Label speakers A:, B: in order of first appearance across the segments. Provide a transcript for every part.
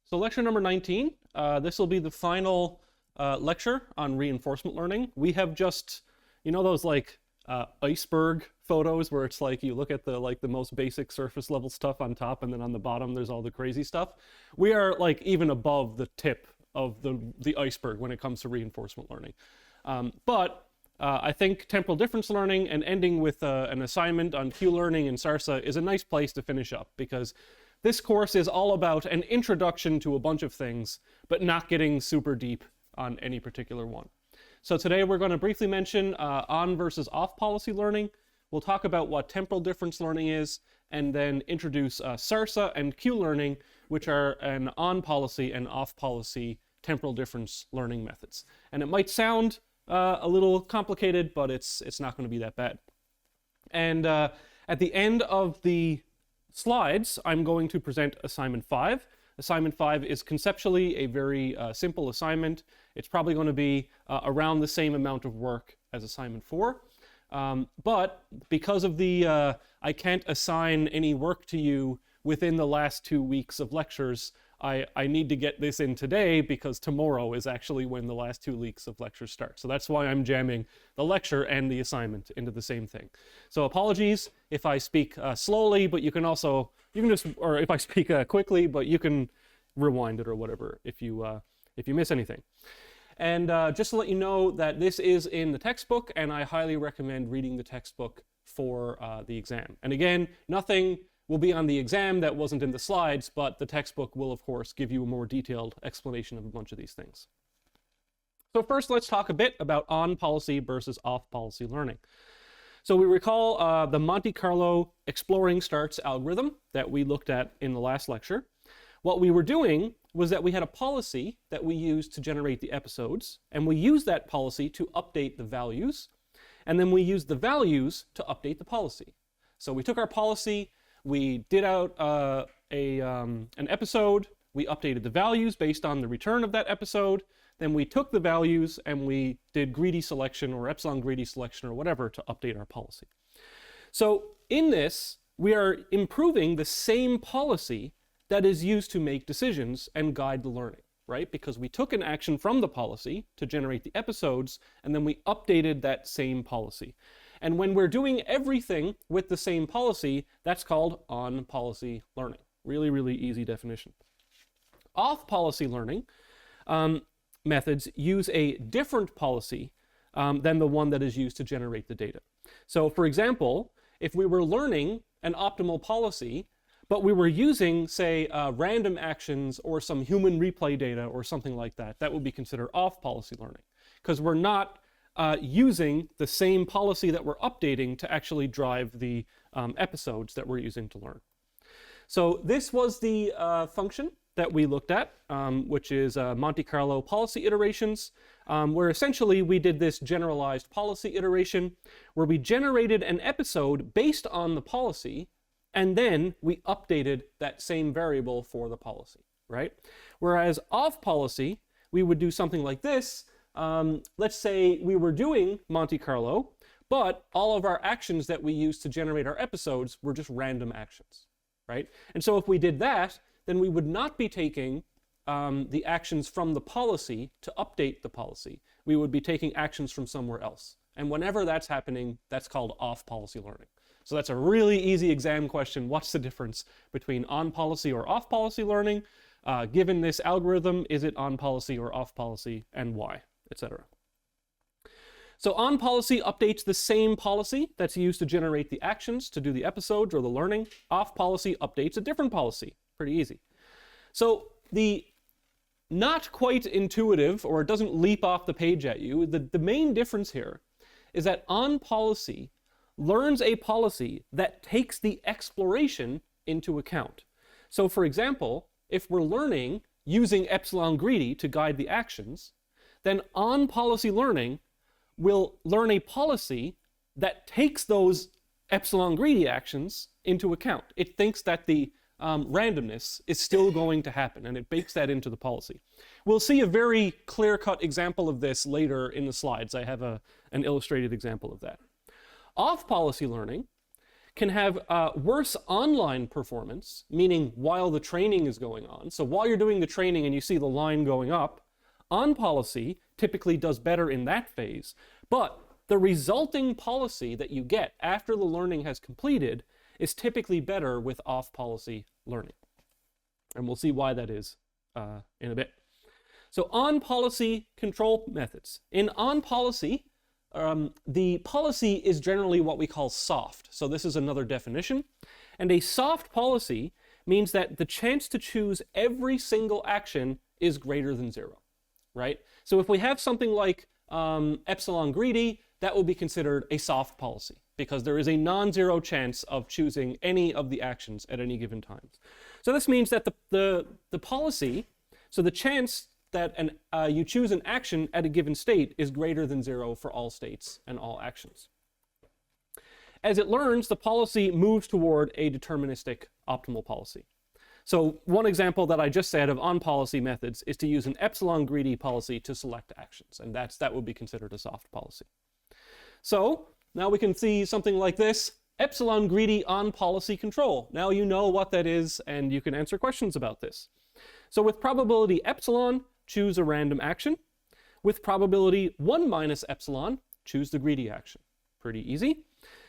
A: So lecture number 19, this will be the final lecture on reinforcement learning. We have just, you know those like iceberg photos where it's like you look at the most basic surface level stuff on top and then on the bottom there's all the crazy stuff. We are like even above the tip of the iceberg when it comes to reinforcement learning. But I think temporal difference learning and ending with an assignment on Q-learning and SARSA is a nice place to finish up, because this course is all about an introduction to a bunch of things, but not getting super deep on any particular one. So today we're going to briefly mention on versus off policy learning. We'll talk about what temporal difference learning is, and then introduce SARSA and Q-learning, which are an on policy and off policy temporal difference learning methods. And it might sound a little complicated, but it's not going to be that bad. And at the end of the slides, I'm going to present assignment 5. Assignment 5 is conceptually a very simple assignment. It's probably going to be around the same amount of work as assignment 4. But because of the I can't assign any work to you within the last 2 weeks of lectures, I need to get this in today, because tomorrow is actually when the last 2 weeks of lectures start. So that's why I'm jamming the lecture and the assignment into the same thing. So apologies if I speak slowly, but you can just, or if I speak quickly, but you can rewind it or whatever if you miss anything. And just to let you know that this is in the textbook, and I highly recommend reading the textbook for the exam. And again, nothing will be on the exam that wasn't in the slides, but the textbook will, of course, give you a more detailed explanation of a bunch of these things. So first, let's talk a bit about on-policy versus off-policy learning. So we recall the Monte Carlo exploring starts algorithm that we looked at in the last lecture. What we were doing was that we had a policy that we used to generate the episodes, and we used that policy to update the values, and then we used the values to update the policy. So we took our policy, we did out an episode, we updated the values based on the return of that episode, then we took the values and we did greedy selection or epsilon greedy selection or whatever to update our policy. So in this, we are improving the same policy that is used to make decisions and guide the learning, right? Because we took an action from the policy to generate the episodes, and then we updated that same policy. And when we're doing everything with the same policy, that's called on-policy learning. Really, really easy definition. Off-policy learning methods use a different policy than the one that is used to generate the data. So for example, if we were learning an optimal policy, but we were using, say, random actions or some human replay data or something like that, that would be considered off-policy learning, because we're not using the same policy that we're updating to actually drive the episodes that we're using to learn. So this was the function that we looked at, which is Monte Carlo policy iterations, where essentially we did this generalized policy iteration where we generated an episode based on the policy, and then we updated that same variable for the policy, right? Whereas off policy, we would do something like this. Let's say we were doing Monte Carlo, but all of our actions that we used to generate our episodes were just random actions, right? And so if we did that, then we would not be taking the actions from the policy to update the policy. We would be taking actions from somewhere else. And whenever that's happening, that's called off-policy learning. So that's a really easy exam question. What's the difference between on-policy or off-policy learning? Given this algorithm, is it on-policy or off-policy, and why, etc. So on-policy updates the same policy that's used to generate the actions to do the episodes or the learning. Off-policy updates a different policy. Pretty easy. So the not quite intuitive, or it doesn't leap off the page at you, the main difference here is that on-policy learns a policy that takes the exploration into account. So for example, if we're learning using epsilon greedy to guide the actions, then on-policy learning will learn a policy that takes those epsilon greedy actions into account. It thinks that the randomness is still going to happen, and it bakes that into the policy. We'll see a very clear-cut example of this later in the slides. I have an illustrated example of that. Off-policy learning can have worse online performance, meaning while the training is going on. So while you're doing the training and you see the line going up, on policy typically does better in that phase, but the resulting policy that you get after the learning has completed is typically better with off-policy learning. And we'll see why that is in a bit. So on-policy control methods. In on-policy, the policy is generally what we call soft. So this is another definition. And a soft policy means that the chance to choose every single action is greater than 0, right? So if we have something like epsilon greedy, that will be considered a soft policy because there is a non-zero chance of choosing any of the actions at any given time. So this means that the policy, so the chance that you choose an action at a given state is greater than 0 for all states and all actions. As it learns, the policy moves toward a deterministic optimal policy. So one example that I just said of on-policy methods is to use an epsilon greedy policy to select actions, and that would be considered a soft policy. So now we can see something like this, epsilon greedy on-policy control. Now you know what that is, and you can answer questions about this. So with probability epsilon, choose a random action. With probability 1 minus epsilon, choose the greedy action. Pretty easy.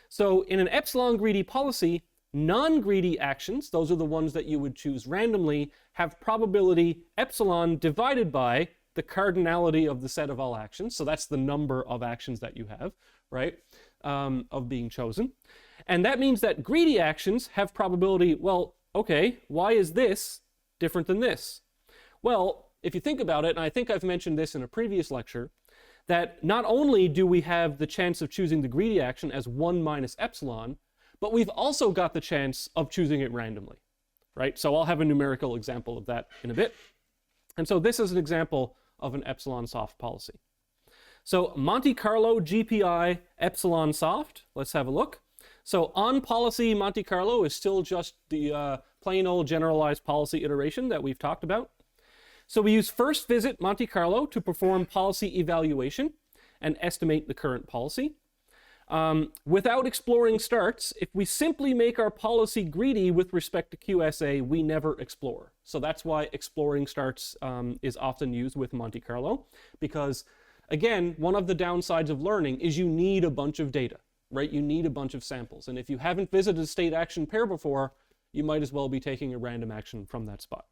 A: So in an epsilon greedy policy, non-greedy actions, those are the ones that you would choose randomly, have probability epsilon divided by the cardinality of the set of all actions. So that's the number of actions that you have, right, of being chosen. And that means that greedy actions have probability, well, okay, why is this different than this? Well, if you think about it, and I think I've mentioned this in a previous lecture, that not only do we have the chance of choosing the greedy action as 1 minus epsilon, but we've also got the chance of choosing it randomly, right? So I'll have a numerical example of that in a bit. And so this is an example of an Epsilon-Soft policy. So Monte Carlo GPI Epsilon-Soft, let's have a look. So on policy, Monte Carlo is still just the plain old generalized policy iteration that we've talked about. So we use first visit Monte Carlo to perform policy evaluation and estimate the current policy. Without exploring starts, if we simply make our policy greedy with respect to QSA, we never explore. So that's why exploring starts is often used with Monte Carlo, because again, one of the downsides of learning is you need a bunch of data, right? You need a bunch of samples. And if you haven't visited a state action pair before, you might as well be taking a random action from that spot.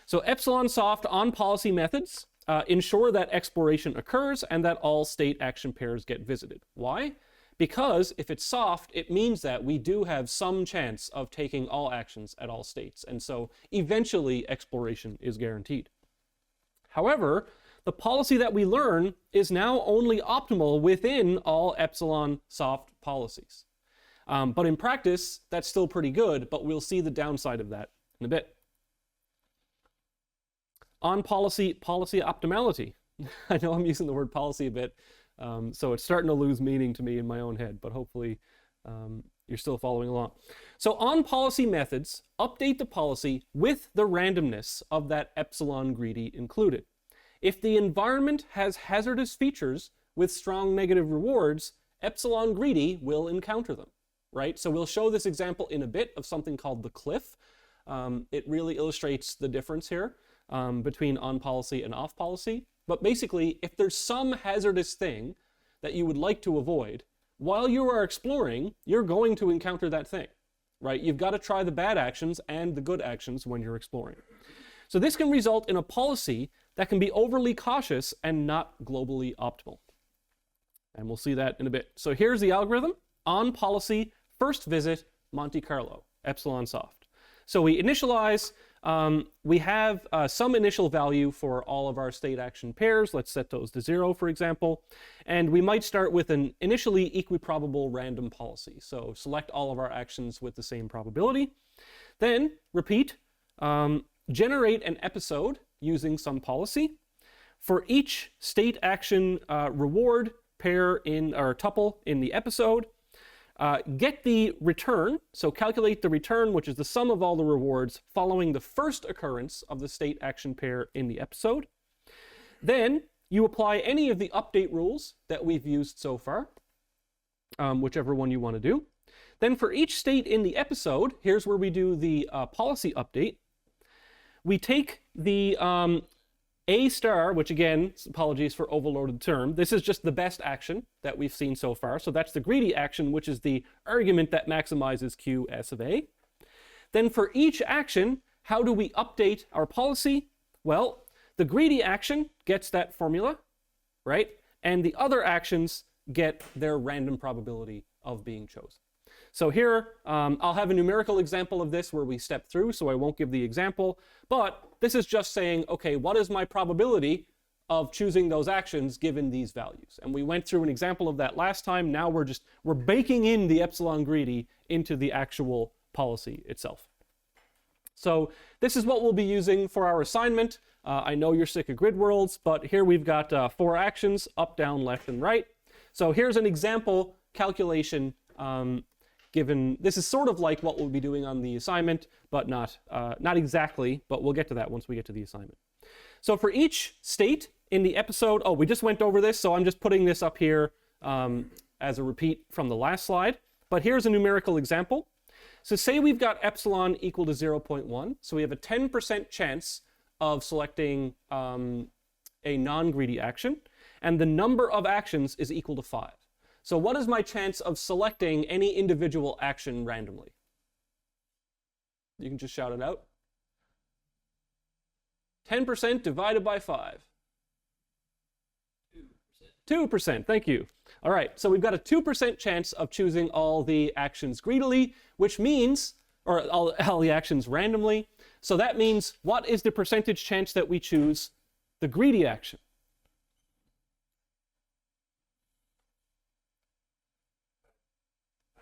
A: So Epsilon-Soft on policy methods ensure that exploration occurs and that all state action pairs get visited. Why? Because if it's soft, it means that we do have some chance of taking all actions at all states. And so eventually exploration is guaranteed. However, the policy that we learn is now only optimal within all Epsilon-Soft policies. But in practice, that's still pretty good, but we'll see the downside of that in a bit. On policy optimality. I know I'm using the word policy a bit, so it's starting to lose meaning to me in my own head, but hopefully you're still following along. So on policy methods, update the policy with the randomness of that epsilon greedy included. If the environment has hazardous features with strong negative rewards, epsilon greedy will encounter them, right? So we'll show this example in a bit of something called the cliff. It really illustrates the difference here between on policy and off policy. But basically, if there's some hazardous thing that you would like to avoid, while you are exploring, you're going to encounter that thing, right? You've got to try the bad actions and the good actions when you're exploring. So this can result in a policy that can be overly cautious and not globally optimal. And we'll see that in a bit. So here's the algorithm. On policy, first visit, Monte Carlo, Epsilon-Soft. So we initialize, we have some initial value for all of our state action pairs. Let's set those to 0, for example. And we might start with an initially equiprobable random policy. So select all of our actions with the same probability. Then repeat, generate an episode using some policy. For each state action reward pair in or tuple in the episode, get the return, so calculate the return, which is the sum of all the rewards following the first occurrence of the state action pair in the episode. Then you apply any of the update rules that we've used so far, whichever one you want to do. Then for each state in the episode, here's where we do the policy update. We take the A star, which again, apologies for overloaded term, this is just the best action that we've seen so far. So that's the greedy action, which is the argument that maximizes Q S of A. Then for each action, how do we update our policy? Well, the greedy action gets that formula, right? And the other actions get their random probability of being chosen. So here, I'll have a numerical example of this where we step through, so I won't give the example, but this is just saying, okay, what is my probability of choosing those actions given these values? And we went through an example of that last time. Now we're baking in the epsilon greedy into the actual policy itself. So this is what we'll be using for our assignment. I know you're sick of grid worlds, but here we've got 4 actions, up, down, left, and right. So here's an example calculation given, this is sort of like what we'll be doing on the assignment, but not exactly, but we'll get to that once we get to the assignment. So for each state in the episode, we just went over this, so I'm just putting this up here as a repeat from the last slide. But here's a numerical example. So say we've got epsilon equal to 0.1, so we have a 10% chance of selecting a non-greedy action, and the number of actions is equal to 5. So what is my chance of selecting any individual action randomly? You can just shout it out. 10% divided by 5. 2%, thank you. All right, so we've got a 2% chance of choosing all the actions greedily, which means, or all the actions randomly. So that means, what is the percentage chance that we choose the greedy action?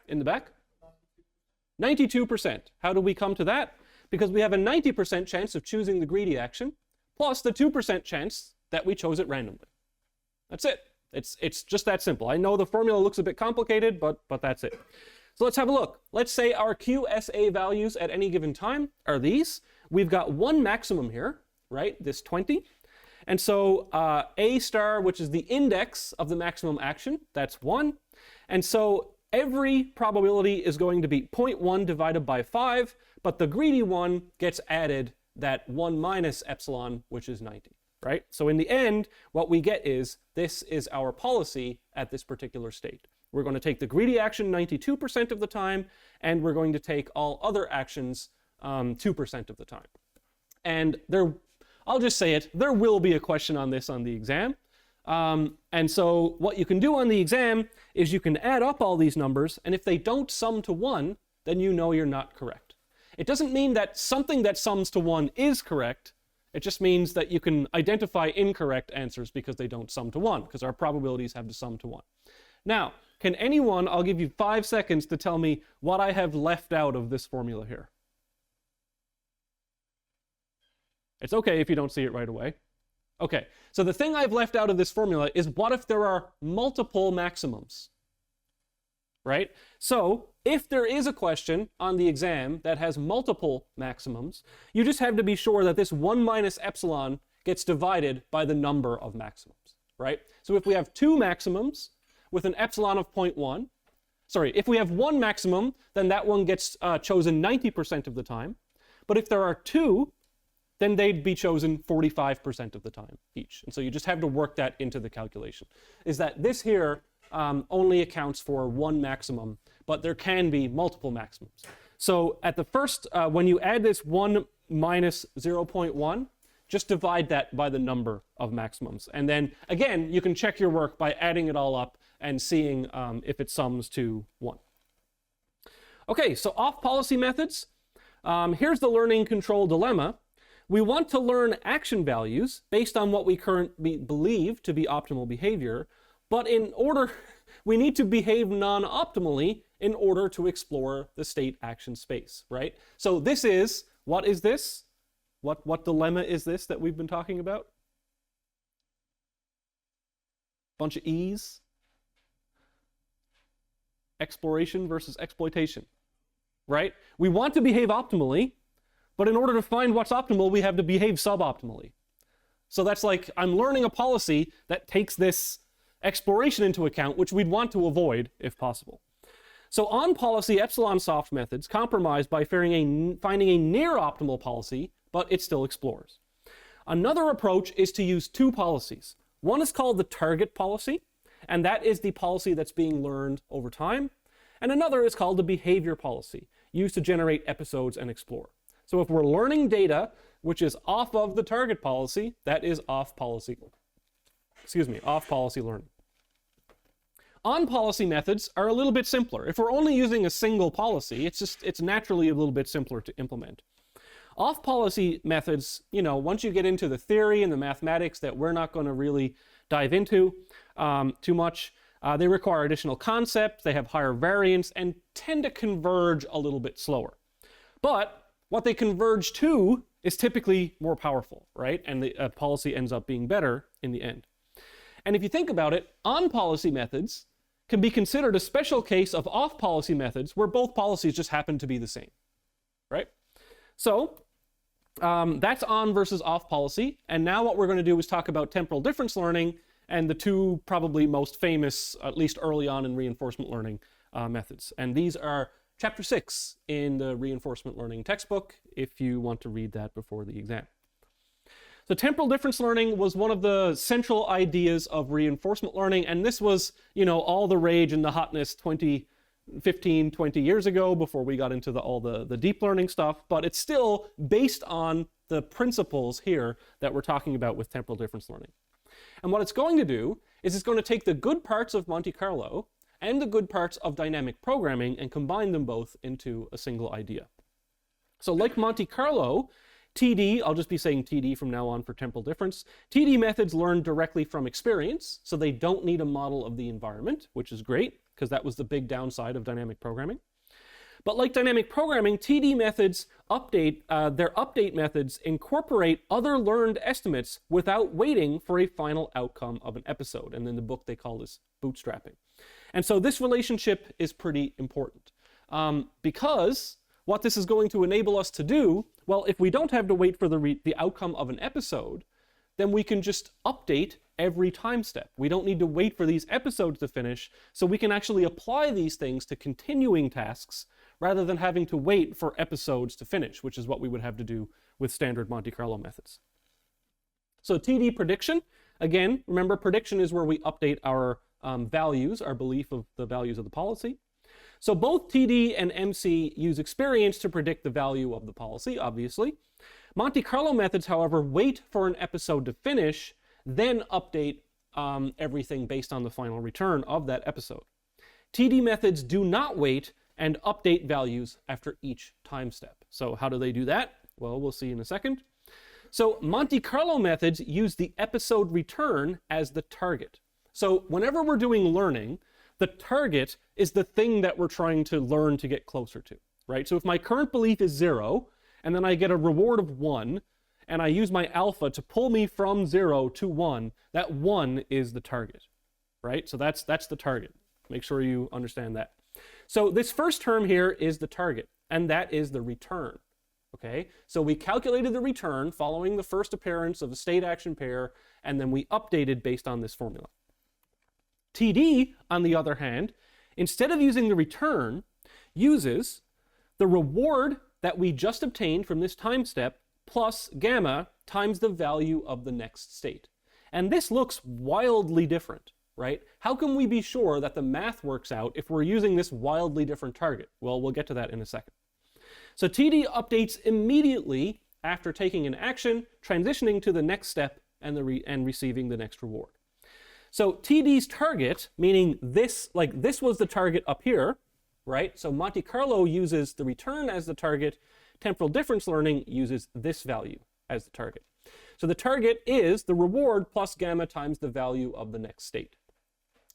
A: In the back? 92%. How do we come to that? Because we have a 90% chance of choosing the greedy action, plus the 2% chance that we chose it randomly. That's it. It's just that simple. I know the formula looks a bit complicated, but that's it. So let's have a look. Let's say our QSA values at any given time are these. We've got one maximum here, right? This 20. And so A star, which is the index of the maximum action, that's 1. And so every probability is going to be 0.1 divided by 5, but the greedy one gets added that 1 minus epsilon, which is 90, right? So in the end, what we get is, this is our policy at this particular state. We're going to take the greedy action 92% of the time, and we're going to take all other actions 2% of the time. And I'll just say it, there will be a question on this on the exam. And so what you can do on the exam is you can add up all these numbers, and if they don't sum to 1, then you know you're not correct. It doesn't mean that something that sums to 1 is correct. It just means that you can identify incorrect answers because they don't sum to 1, because our probabilities have to sum to 1. Now, can anyone, I'll give you 5 seconds to tell me what I have left out of this formula here. It's okay if you don't see it right away. Okay, so the thing I've left out of this formula is, what if there are multiple maximums, right? So if there is a question on the exam that has multiple maximums, you just have to be sure that this 1 minus epsilon gets divided by the number of maximums, right? So if we have 2 maximums with an epsilon of 0.1, if we have 1 maximum, then that one gets chosen 90% of the time. But if there are 2, then they'd be chosen 45% of the time each. And so you just have to work that into the calculation. Is that this here only accounts for 1 maximum, but there can be multiple maximums. So at the first, when you add this 1 minus 0.1, just divide that by the number of maximums. And then, again, you can check your work by adding it all up and seeing if it sums to 1. Okay, so off-policy methods. Here's the learning control dilemma. We want to learn action values based on what we currently believe to be optimal behavior, but we need to behave non-optimally in order to explore the state action space, right? So this is, what is this? What dilemma is this that we've been talking about? Bunch of E's. Exploration versus exploitation, right? We want to behave optimally, but in order to find what's optimal, we have to behave suboptimally. So that's like, I'm learning a policy that takes this exploration into account, which we'd want to avoid if possible. So on policy, Epsilon-Soft methods compromise by finding a near optimal policy, but it still explores. Another approach is to use two policies. One is called the target policy, and that is the policy that's being learned over time. And another is called the behavior policy, used to generate episodes and explore. So if we're learning data which is off of the target policy, that is off policy learning. On-policy methods are a little bit simpler. If we're only using a single policy, it's naturally a little bit simpler to implement. Off-policy methods, once you get into the theory and the mathematics that we're not going to really dive into too much, they require additional concepts, they have higher variance, and tend to converge a little bit slower. But what they converge to is typically more powerful, right? And the policy ends up being better in the end. And if you think about it, on-policy methods can be considered a special case of off-policy methods where both policies just happen to be the same, right? So that's on versus off policy. And now what we're going to do is talk about temporal difference learning and the two probably most famous, at least early on in reinforcement learning methods. And these are chapter 6 in the reinforcement learning textbook, if you want to read that before the exam. So temporal difference learning was one of the central ideas of reinforcement learning, and this was, all the rage and the hotness 20 years ago before we got into all the deep learning stuff, but it's still based on the principles here that we're talking about with temporal difference learning. And what it's going to do is it's going to take the good parts of Monte Carlo and the good parts of dynamic programming and combine them both into a single idea. So like Monte Carlo, TD, I'll just be saying TD from now on for temporal difference. TD methods learn directly from experience, so they don't need a model of the environment, which is great, because that was the big downside of dynamic programming. But like dynamic programming, TD methods their update methods incorporate other learned estimates without waiting for a final outcome of an episode. And in the book, they call this bootstrapping. And so this relationship is pretty important because what this is going to enable us to do, well, if we don't have to wait for the outcome of an episode, then we can just update every time step. We don't need to wait for these episodes to finish, so we can actually apply these things to continuing tasks rather than having to wait for episodes to finish, which is what we would have to do with standard Monte Carlo methods. So TD prediction, again, remember prediction is where we update our values, our belief of the values of the policy. So both TD and MC use experience to predict the value of the policy, obviously. Monte Carlo methods, however, wait for an episode to finish, then update everything based on the final return of that episode. TD methods do not wait and update values after each time step. So how do they do that? Well, we'll see in a second. So Monte Carlo methods use the episode return as the target. So whenever we're doing learning, the target is the thing that we're trying to learn to get closer to, right? So if my current belief is 0, and then I get a reward of 1, and I use my alpha to pull me from 0 to 1, that 1 is the target, right? So that's the target. Make sure you understand that. So this first term here is the target, and that is the return, okay? So we calculated the return following the first appearance of the state action pair, and then we updated based on this formula. TD, on the other hand, instead of using the return, uses the reward that we just obtained from this time step plus gamma times the value of the next state. And this looks wildly different, right? How can we be sure that the math works out if we're using this wildly different target? Well, we'll get to that in a second. So TD updates immediately after taking an action, transitioning to the next step, and receiving the next reward. So TD's target, meaning this was the target up here, right? So Monte Carlo uses the return as the target. Temporal difference learning uses this value as the target. So the target is the reward plus gamma times the value of the next state.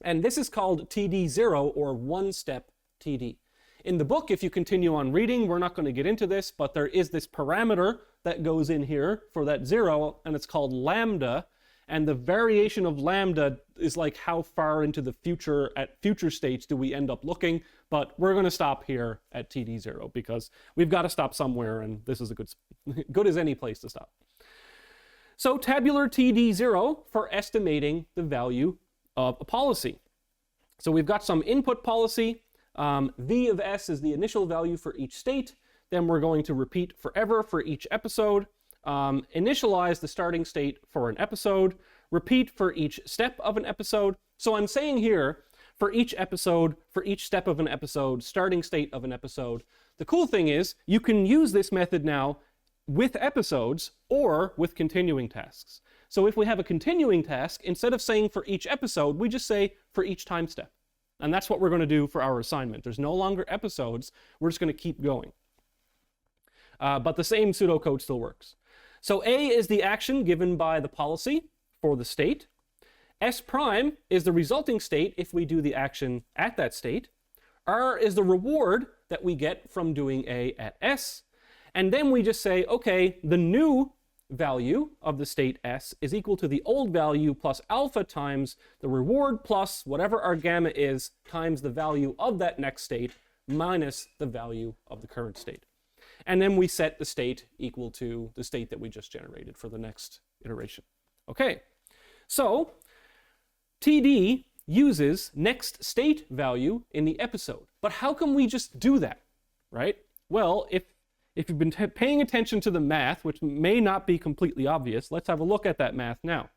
A: And this is called TD0, or one-step TD. In the book, if you continue on reading, we're not going to get into this, but there is this parameter that goes in here for that 0, and it's called lambda. And the variation of lambda is like how far into the future, at future states do we end up looking, but we're going to stop here at TD0 because we've got to stop somewhere, and this is a good as any place to stop. So tabular TD0 for estimating the value of a policy. So we've got some input policy, V of S is the initial value for each state. Then we're going to repeat forever for each episode. Initialize the starting state for an episode. Repeat for each step of an episode. So I'm saying here, for each episode, for each step of an episode, starting state of an episode. The cool thing is, you can use this method now with episodes or with continuing tasks. So if we have a continuing task, instead of saying for each episode, we just say for each time step. And that's what we're going to do for our assignment. There's no longer episodes. We're just going to keep going. But the same pseudocode still works. So A is the action given by the policy for the state. S prime is the resulting state if we do the action at that state. R is the reward that we get from doing A at S. And then we just say, okay, the new value of the state S is equal to the old value plus alpha times the reward plus whatever our gamma is times the value of that next state minus the value of the current state. And then we set the state equal to the state that we just generated for the next iteration. Okay, so TD uses next state value in the episode. But how can we just do that, right? Well, if you've been paying attention to the math, which may not be completely obvious, let's have a look at that math now.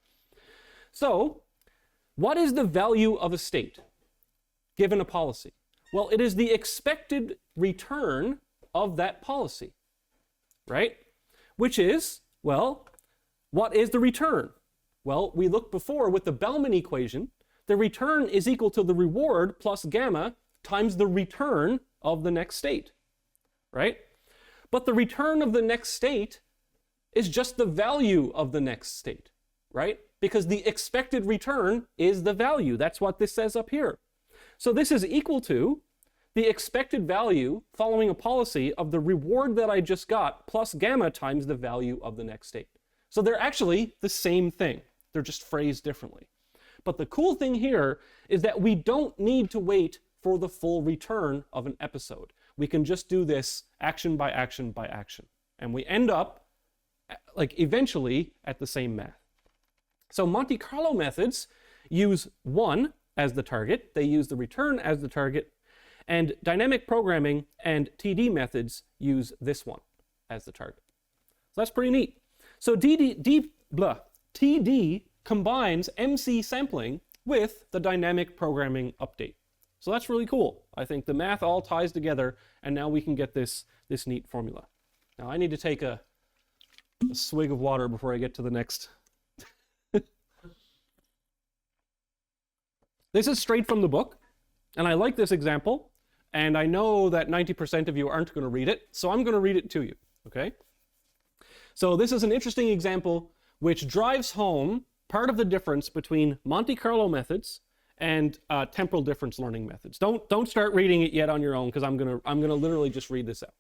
A: So, what is the value of a state given a policy? Well, it is the expected return of that policy, right? Which is, well, what is the return? Well, we looked before with the Bellman equation. The return is equal to the reward plus gamma times the return of the next state, right? But the return of the next state is just the value of the next state, right? Because the expected return is the value. That's what this says up here. So this is equal to the expected value following a policy of the reward that I just got plus gamma times the value of the next state. So they're actually the same thing. They're just phrased differently. But the cool thing here is that we don't need to wait for the full return of an episode. We can just do this action by action by action. And we end up, like, eventually at the same math. So Monte Carlo methods use 1 as the target. They use the return as the target. And dynamic programming and TD methods use this one as the target. So that's pretty neat. So TD combines MC sampling with the dynamic programming update. So that's really cool. I think the math all ties together, and now we can get this neat formula. Now I need to take a swig of water before I get to the next. This is straight from the book, and I like this example, and I know that 90% of you aren't going to read it, so I'm going to read it to you, okay? So this is an interesting example which drives home part of the difference between Monte Carlo methods and temporal difference learning methods. Don't start reading it yet on your own, because I'm gonna literally just read this out.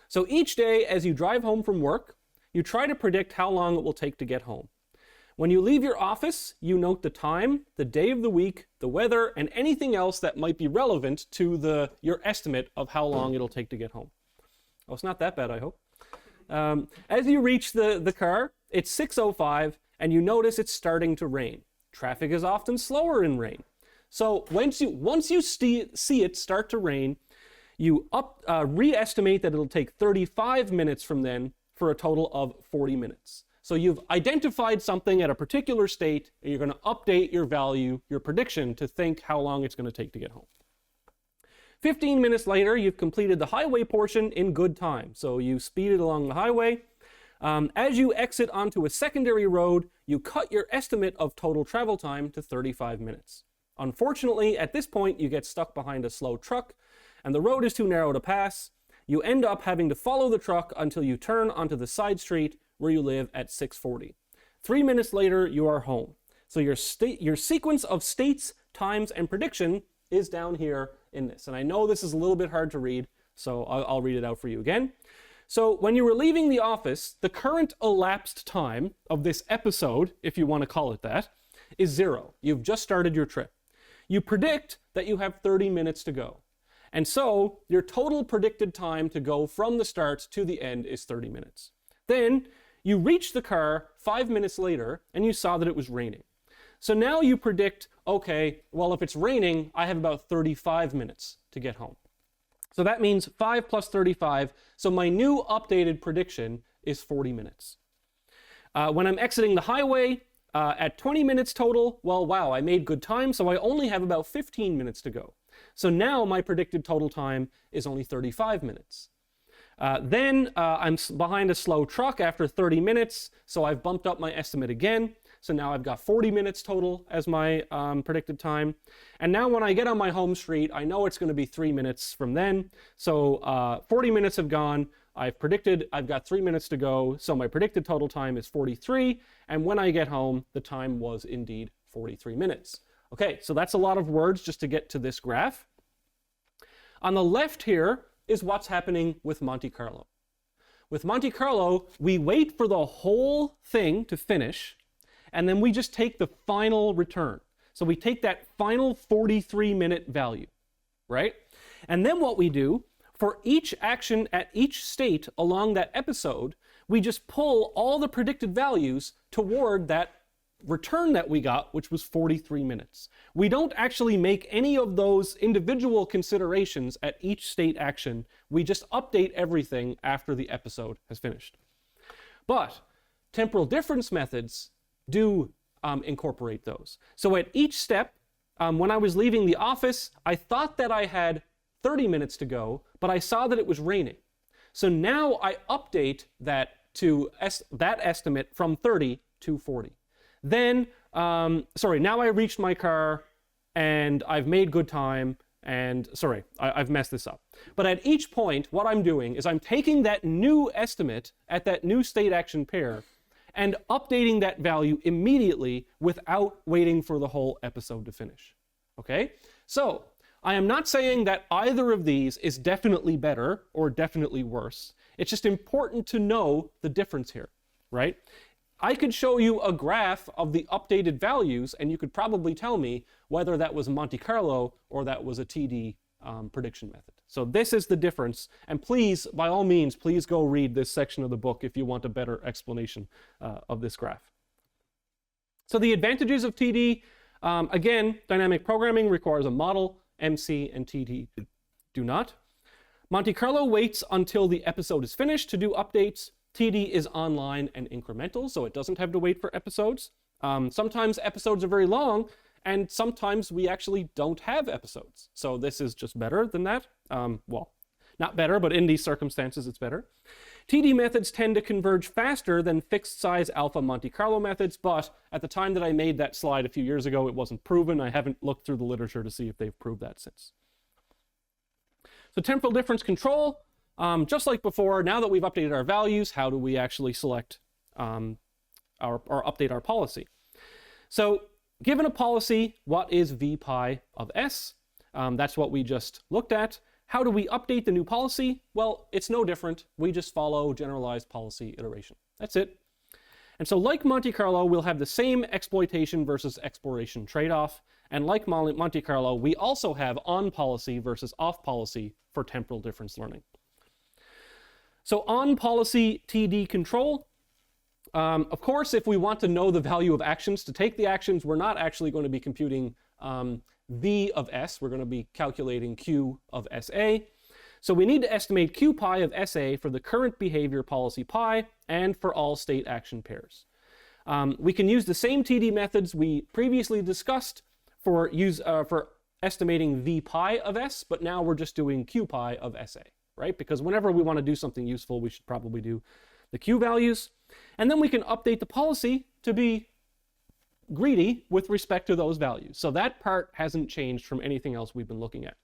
A: So each day as you drive home from work, you try to predict how long it will take to get home. When you leave your office, you note the time, the day of the week, the weather, and anything else that might be relevant to your estimate of how long it'll take to get home. Oh, it's not that bad, I hope. As you reach the car, it's 6:05, and you notice it's starting to rain. Traffic is often slower in rain. So once you see it start to rain, you re-estimate that it'll take 35 minutes from then for a total of 40 minutes. So you've identified something at a particular state, and you're going to update your value, your prediction, to think how long it's going to take to get home. 15 minutes later, you've completed the highway portion in good time. So you speeded along the highway. As you exit onto a secondary road, you cut your estimate of total travel time to 35 minutes. Unfortunately, at this point, you get stuck behind a slow truck, and the road is too narrow to pass. You end up having to follow the truck until you turn onto the side street where you live at 6:40. 3 minutes later, you are home. So your sequence of states, times, and prediction is down here in this. And I know this is a little bit hard to read, so I'll read it out for you again. So when you were leaving the office, the current elapsed time of this episode, if you want to call it that, is 0. You've just started your trip. You predict that you have 30 minutes to go. And so your total predicted time to go from the start to the end is 30 minutes. Then you reached the car 5 minutes later and you saw that it was raining. So now you predict, okay, well, if it's raining, I have about 35 minutes to get home. So that means 5 plus 35. So my new updated prediction is 40 minutes. When I'm exiting the highway at 20 minutes total, well, wow, I made good time, so I only have about 15 minutes to go. So now my predicted total time is only 35 minutes. Then I'm behind a slow truck after 30 minutes, so I've bumped up my estimate again. So now I've got 40 minutes total as my predicted time. And now when I get on my home street, I know it's going to be 3 minutes from then. So 40 minutes have gone. I've predicted I've got 3 minutes to go. So my predicted total time is 43. And when I get home, the time was indeed 43 minutes. Okay, so that's a lot of words just to get to this graph. On the left here is what's happening with Monte Carlo. With Monte Carlo, we wait for the whole thing to finish, and then we just take the final return. So we take that final 43-minute value, right? And then what we do, for each action at each state along that episode, we just pull all the predicted values toward that return that we got, which was 43 minutes. We don't actually make any of those individual considerations at each state action. We just update everything after the episode has finished. But temporal difference methods do incorporate those. So at each step, when I was leaving the office, I thought that I had 30 minutes to go, but I saw that it was raining. So now I update that to that estimate from 30 to 40. Then, now I reached my car and I've made good time and, I've messed this up. But at each point, what I'm doing is I'm taking that new estimate at that new state action pair and updating that value immediately without waiting for the whole episode to finish. Okay? So, I am not saying that either of these is definitely better or definitely worse. It's just important to know the difference here, right? I could show you a graph of the updated values, and you could probably tell me whether that was Monte Carlo or that was a TD prediction method. So this is the difference. And please, by all means, please go read this section of the book if you want a better explanation of this graph. So the advantages of TD, again, dynamic programming requires a model. MC and TD do not. Monte Carlo waits until the episode is finished to do updates. TD is online and incremental, so it doesn't have to wait for episodes. Sometimes episodes are very long, and sometimes we actually don't have episodes. So this is just better than that. Well, not better, but in these circumstances, it's better. TD methods tend to converge faster than fixed size alpha Monte Carlo methods, but at the time that I made that slide a few years ago, it wasn't proven. I haven't looked through the literature to see if they've proved that since. So temporal difference control. Just like before, now that we've updated our values, how do we actually select or update our policy? So given a policy, what is v pi of s? That's what we just looked at. How do we update the new policy? Well, it's no different. We just follow generalized policy iteration. That's it. And so like Monte Carlo, we'll have the same exploitation versus exploration trade-off. And like Monte Carlo, we also have on policy versus off policy for temporal difference learning. So on policy TD control, of course, if we want to know the value of actions, to take the actions, we're not actually going to be computing V of S. We're going to be calculating Q of SA. So we need to estimate Q pi of SA for the current behavior policy pi and for all state action pairs. We can use the same TD methods we previously discussed for estimating V pi of S, but now we're just doing Q pi of SA. Right? Because whenever we want to do something useful, we should probably do the Q values. And then we can update the policy to be greedy with respect to those values. So that part hasn't changed from anything else we've been looking at.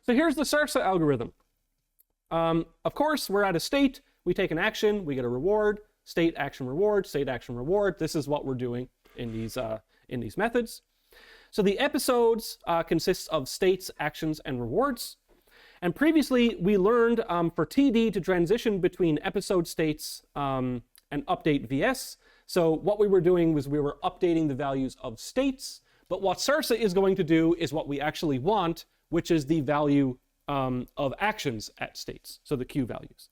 A: So here's the SARSA algorithm. Of course, we're at a state. We take an action. We get a reward. State, action, reward. State, action, reward. This is what we're doing in these methods. So the episodes consists of states, actions, and rewards. And previously, we learned for TD to transition between episode states and update VS. So what we were doing was we were updating the values of states. But what SARSA is going to do is what we actually want, which is the value of actions at states, so the Q values.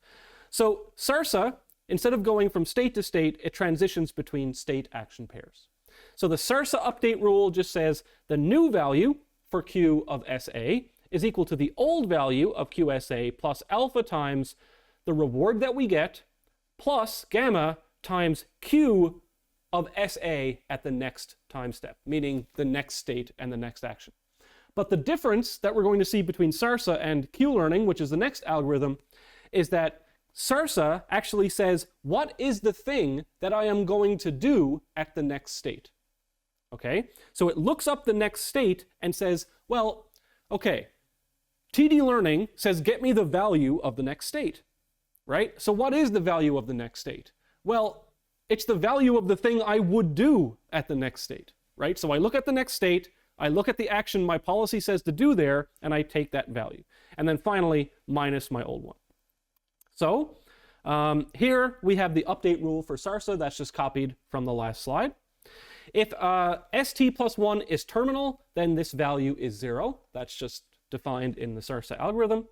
A: So SARSA, instead of going from state to state, it transitions between state action pairs. So the SARSA update rule just says the new value for Q of SA is equal to the old value of QSA plus alpha times the reward that we get plus gamma times Q of SA at the next time step, meaning the next state and the next action. But the difference that we're going to see between SARSA and Q-learning, which is the next algorithm, is that SARSA actually says, what is the thing that I am going to do at the next state? Okay, so it looks up the next state and says, well, okay, TD learning says get me the value of the next state, right? So what is the value of the next state? Well, it's the value of the thing I would do at the next state, right? So I look at the next state, I look at the action my policy says to do there, and I take that value. And then finally, minus my old one. So here we have the update rule for SARSA. That's just copied from the last slide. If ST plus 1 is terminal, then this value is 0. That's just defined in the SARSA algorithm.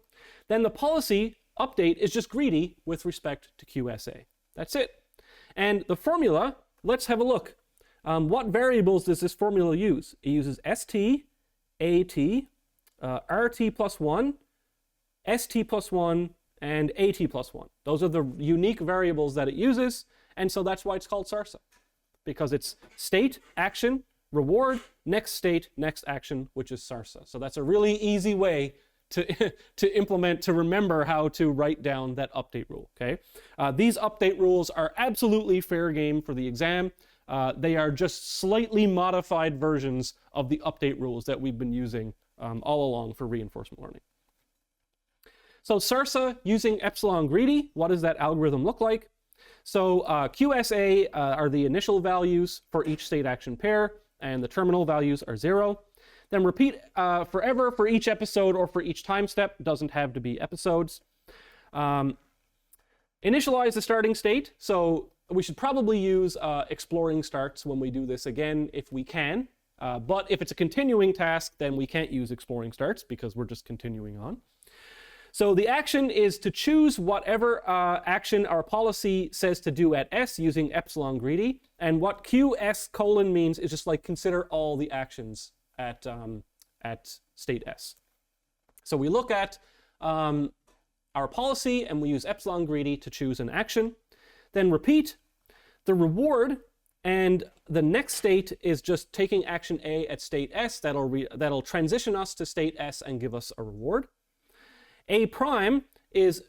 A: Then the policy update is just greedy with respect to QSA. That's it. And the formula, let's have a look. What variables does this formula use? It uses ST, AT, RT plus 1, ST plus 1, and AT plus 1. Those are the unique variables that it uses, and so that's why it's called SARSA, because it's state, action, reward, next state, next action, which is SARSA. So that's a really easy way to implement, to remember how to write down that update rule, okay? These update rules are absolutely fair game for the exam. They are just slightly modified versions of the update rules that we've been using all along for reinforcement learning. So SARSA using epsilon greedy, what does that algorithm look like? So QSA are the initial values for each state action pair, and the terminal values are 0. Then repeat forever for each episode or for each time step. Doesn't have to be episodes. Initialize the starting state. So we should probably use exploring starts when we do this again if we can. But if it's a continuing task, then we can't use exploring starts because we're just continuing on. So the action is to choose whatever action our policy says to do at S using epsilon greedy. And what QS colon means is just like consider all the actions at state S. So we look at our policy and we use epsilon greedy to choose an action. Then repeat the reward, and the next state is just taking action A at state S. That'll transition us to state S and give us a reward. A prime is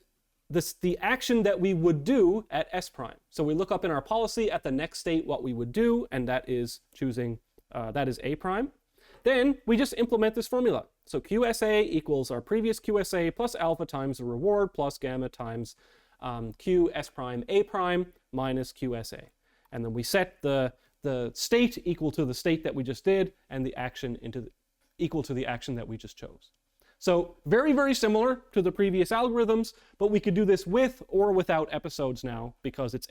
A: the action that we would do at S prime. So we look up in our policy at the next state what we would do, and that is choosing, that is A prime. Then we just implement this formula. So QSA equals our previous QSA plus alpha times the reward plus gamma times QS prime A prime minus QSA. And then we set the state equal to the state that we just did, and the action equal to the action that we just chose. So very, very similar to the previous algorithms, but we could do this with or without episodes now because it's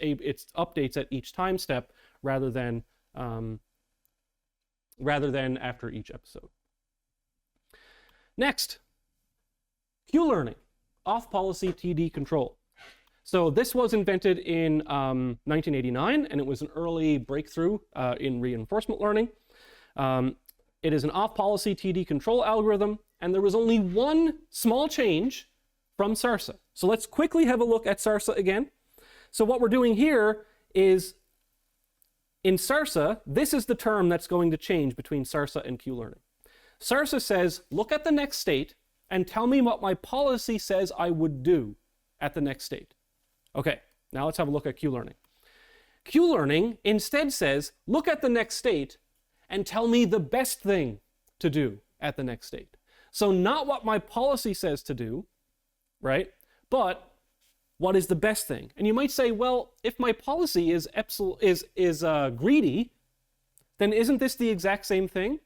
A: updates at each time step rather than after each episode. Next, Q-learning, off-policy TD control. So this was invented in 1989, and it was an early breakthrough in reinforcement learning. It is an off-policy TD control algorithm, and there was only one small change from SARSA. So let's quickly have a look at SARSA again. So what we're doing here is, in SARSA, this is the term that's going to change between SARSA and Q-learning. SARSA says, look at the next state and tell me what my policy says I would do at the next state. Okay, now let's have a look at Q-learning. Q-learning instead says, look at the next state and tell me the best thing to do at the next state. So not what my policy says to do, right? But what is the best thing? And you might say, well, if my policy is greedy, then isn't this the exact same thing?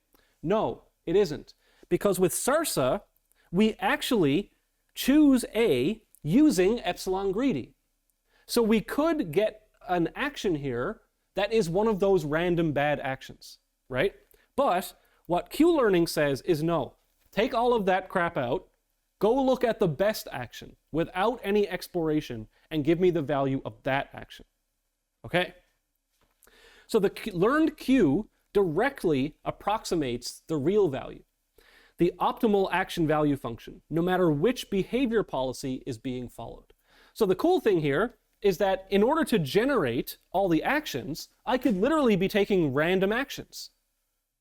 A: No, it isn't. Because with SARSA, we actually choose A using epsilon greedy. So we could get an action here that is one of those random bad actions, right? But what Q-learning says is no. Take all of that crap out, go look at the best action without any exploration, and give me the value of that action. Okay? So the learned Q directly approximates the real value, the optimal action value function, no matter which behavior policy is being followed. So the cool thing here is that in order to generate all the actions, I could literally be taking random actions,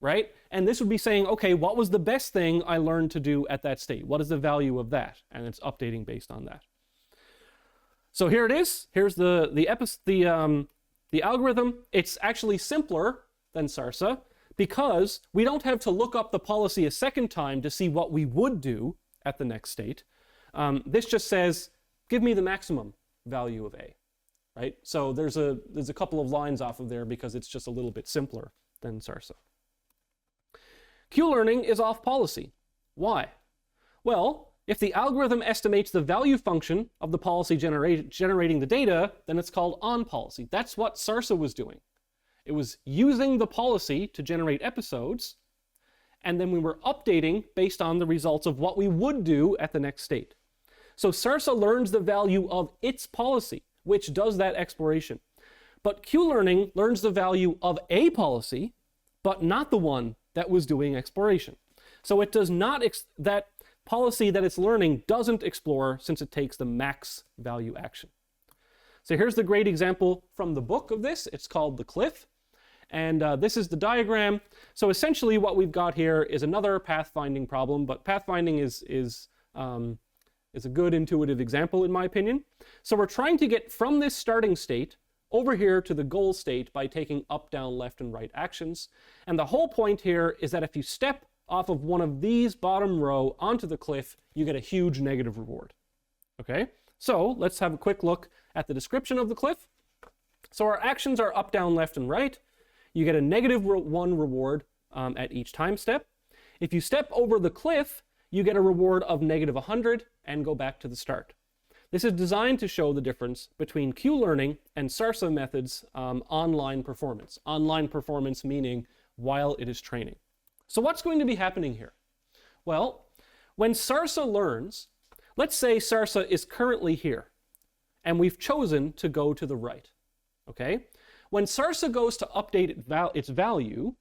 A: right? And this would be saying, okay, what was the best thing I learned to do at that state? What is the value of that? And it's updating based on that. So here it is. Here's the algorithm. It's actually simpler than SARSA because we don't have to look up the policy a second time to see what we would do at the next state. This just says, give me the maximum value of A, right? So there's a couple of lines off of there because it's just a little bit simpler than SARSA. Q-learning is off policy. Why? Well, if the algorithm estimates the value function of the policy generating the data, then it's called on policy. That's what SARSA was doing. It was using the policy to generate episodes, and then we were updating based on the results of what we would do at the next state. So SARSA learns the value of its policy, which does that exploration. But Q-learning learns the value of a policy, but not the one that was doing exploration. So it does not, that policy that it's learning doesn't explore since it takes the max value action. So here's the great example from the book of this. It's called The Cliff. And this is the diagram. So essentially what we've got here is another pathfinding problem, but pathfinding is a good intuitive example in my opinion. So we're trying to get from this starting state over here to the goal state by taking up, down, left, and right actions. And the whole point here is that if you step off of one of these bottom row onto the cliff, you get a huge negative reward. Okay, so let's have a quick look at the description of the cliff. So our actions are up, down, left, and right. You get a -1 reward at each time step. If you step over the cliff, you get a reward of -100 and go back to the start. This is designed to show the difference between Q-learning and SARSA methods online performance. Online performance meaning while it is training. So what's going to be happening here? Well, when SARSA learns, let's say SARSA is currently here, and we've chosen to go to the right, okay? When SARSA goes to update its value,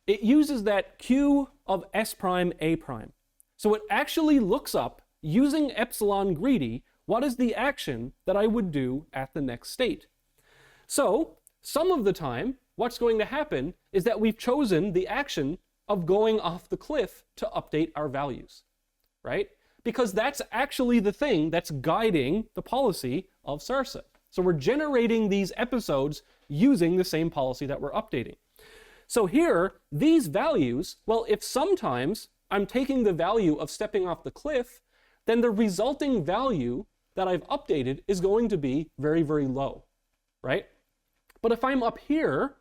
A: it uses that Q of S prime A prime. So it actually looks up, using epsilon greedy, what is the action that I would do at the next state? So some of the time, what's going to happen is that we've chosen the action of going off the cliff to update our values, right? Because that's actually the thing that's guiding the policy of SARSA. So we're generating these episodes using the same policy that we're updating. So here, these values, well, if sometimes I'm taking the value of stepping off the cliff, then the resulting value that I've updated is going to be very, very low, right? But if I'm up here,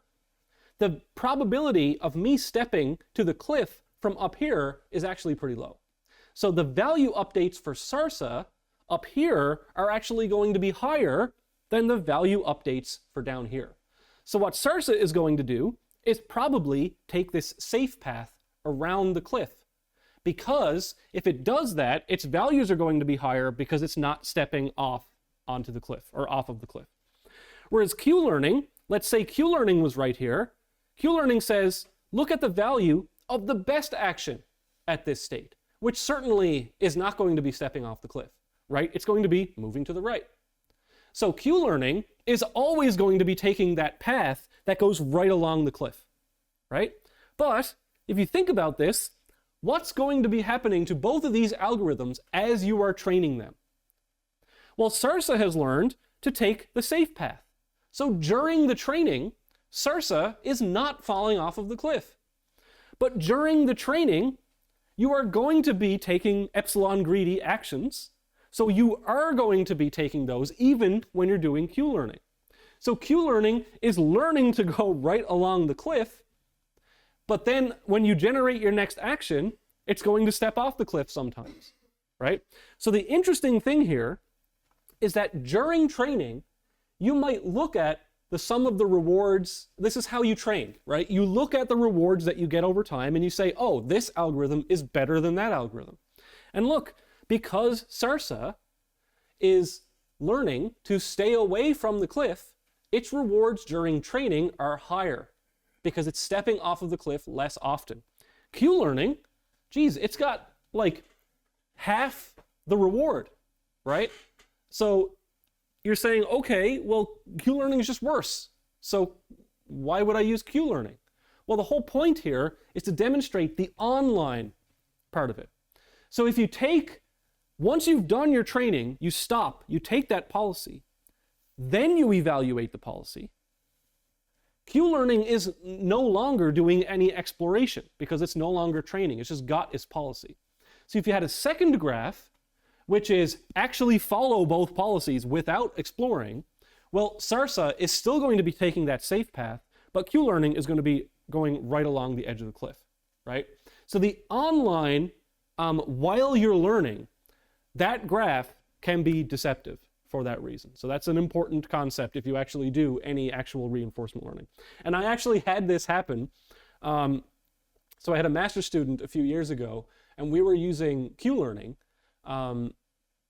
A: the probability of me stepping to the cliff from up here is actually pretty low. So the value updates for SARSA up here are actually going to be higher than the value updates for down here. So what SARSA is going to do is probably take this safe path around the cliff, because if it does that, its values are going to be higher because it's not stepping off onto the cliff or off of the cliff. Whereas Q-learning, let's say Q-learning was right here, Q-learning says, look at the value of the best action at this state, which certainly is not going to be stepping off the cliff, right? It's going to be moving to the right. So Q-learning is always going to be taking that path that goes right along the cliff, right? But if you think about this, what's going to be happening to both of these algorithms as you are training them? Well, SARSA has learned to take the safe path. So during the training, SARSA is not falling off of the cliff. But during the training, you are going to be taking epsilon greedy actions. So you are going to be taking those even when you're doing Q-learning. So Q-learning is learning to go right along the cliff, but then when you generate your next action, it's going to step off the cliff sometimes, right? So the interesting thing here is that during training, you might look at the sum of the rewards. This is how you train, right? You look at the rewards that you get over time and you say, oh, this algorithm is better than that algorithm. And look, because SARSA is learning to stay away from the cliff, its rewards during training are higher because it's stepping off of the cliff less often. Q-learning, geez, it's got like half the reward, right? So you're saying, okay, well, Q-learning is just worse. So why would I use Q-learning? Well, the whole point here is to demonstrate the online part of it. So if you once you've done your training, you stop, you take that policy, then you evaluate the policy. Q-learning is no longer doing any exploration because it's no longer training, it's just got its policy. So if you had a second graph, which is actually follow both policies without exploring, well, SARSA is still going to be taking that safe path, but Q-learning is going to be going right along the edge of the cliff, right? So the online, while you're learning, that graph can be deceptive for that reason. So that's an important concept if you actually do any actual reinforcement learning. And I actually had this happen. So I had a master's student a few years ago, and we were using Q-learning, and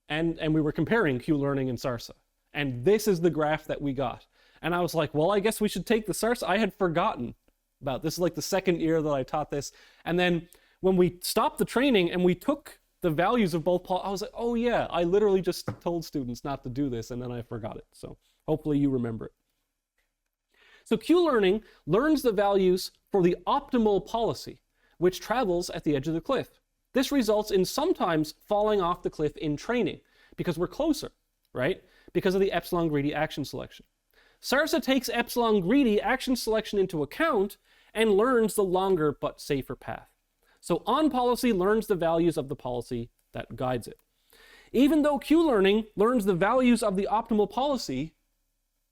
A: we were comparing Q-learning and SARSA. And this is the graph that we got. And I was like, well, I guess we should take the SARSA. I had forgotten about this. Is like the second year that I taught this. And then when we stopped the training and we took the values of both, I was like, oh yeah, I literally just told students not to do this, and then I forgot it. So hopefully you remember it. So Q-learning learns the values for the optimal policy, which travels at the edge of the cliff. This results in sometimes falling off the cliff in training because we're closer, right? Because of the epsilon greedy action selection. SARSA takes epsilon greedy action selection into account and learns the longer but safer path. So on policy learns the values of the policy that guides it. Even though Q-learning learns the values of the optimal policy,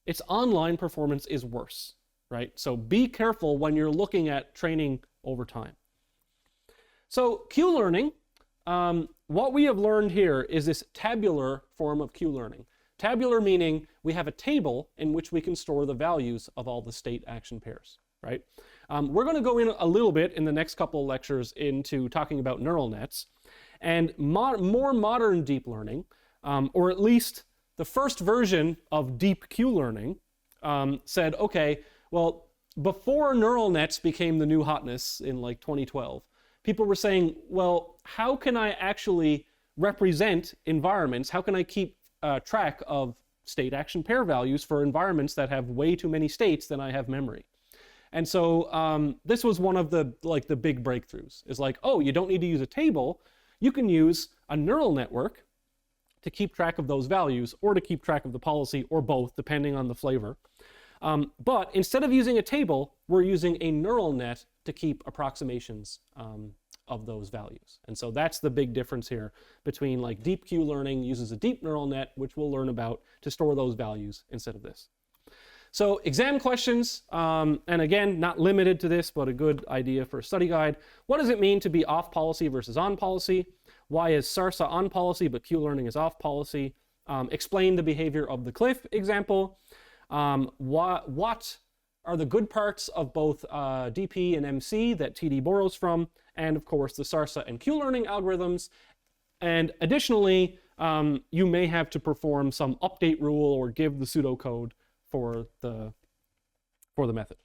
A: its online performance is worse, right? So be careful when you're looking at training over time. So Q-learning, what we have learned here is this tabular form of Q-learning. Tabular meaning we have a table in which we can store the values of all the state action pairs, right? We're going to go in a little bit in the next couple of lectures into talking about neural nets. And more modern deep learning, or at least the first version of deep Q-learning, said, okay, well, before neural nets became the new hotness in like 2012, people were saying, well, how can I actually represent environments? How can I keep track of state action pair values for environments that have way too many states than I have memory? And so this was one of the big breakthroughs. Is like, oh, you don't need to use a table. You can use a neural network to keep track of those values, or to keep track of the policy, or both, depending on the flavor. But instead of using a table, we're using a neural net to keep approximations of those values. And so that's the big difference here between like deep Q learning uses a deep neural net, which we'll learn about, to store those values instead of this. So exam questions, and again, not limited to this, but a good idea for a study guide. What does it mean to be off policy versus on policy? Why is SARSA on policy, but Q-learning is off policy? Explain the behavior of the cliff example. What are the good parts of both DP and MC that TD borrows from? And of course, the SARSA and Q-learning algorithms. And additionally, you may have to perform some update rule or give the pseudocode for the method.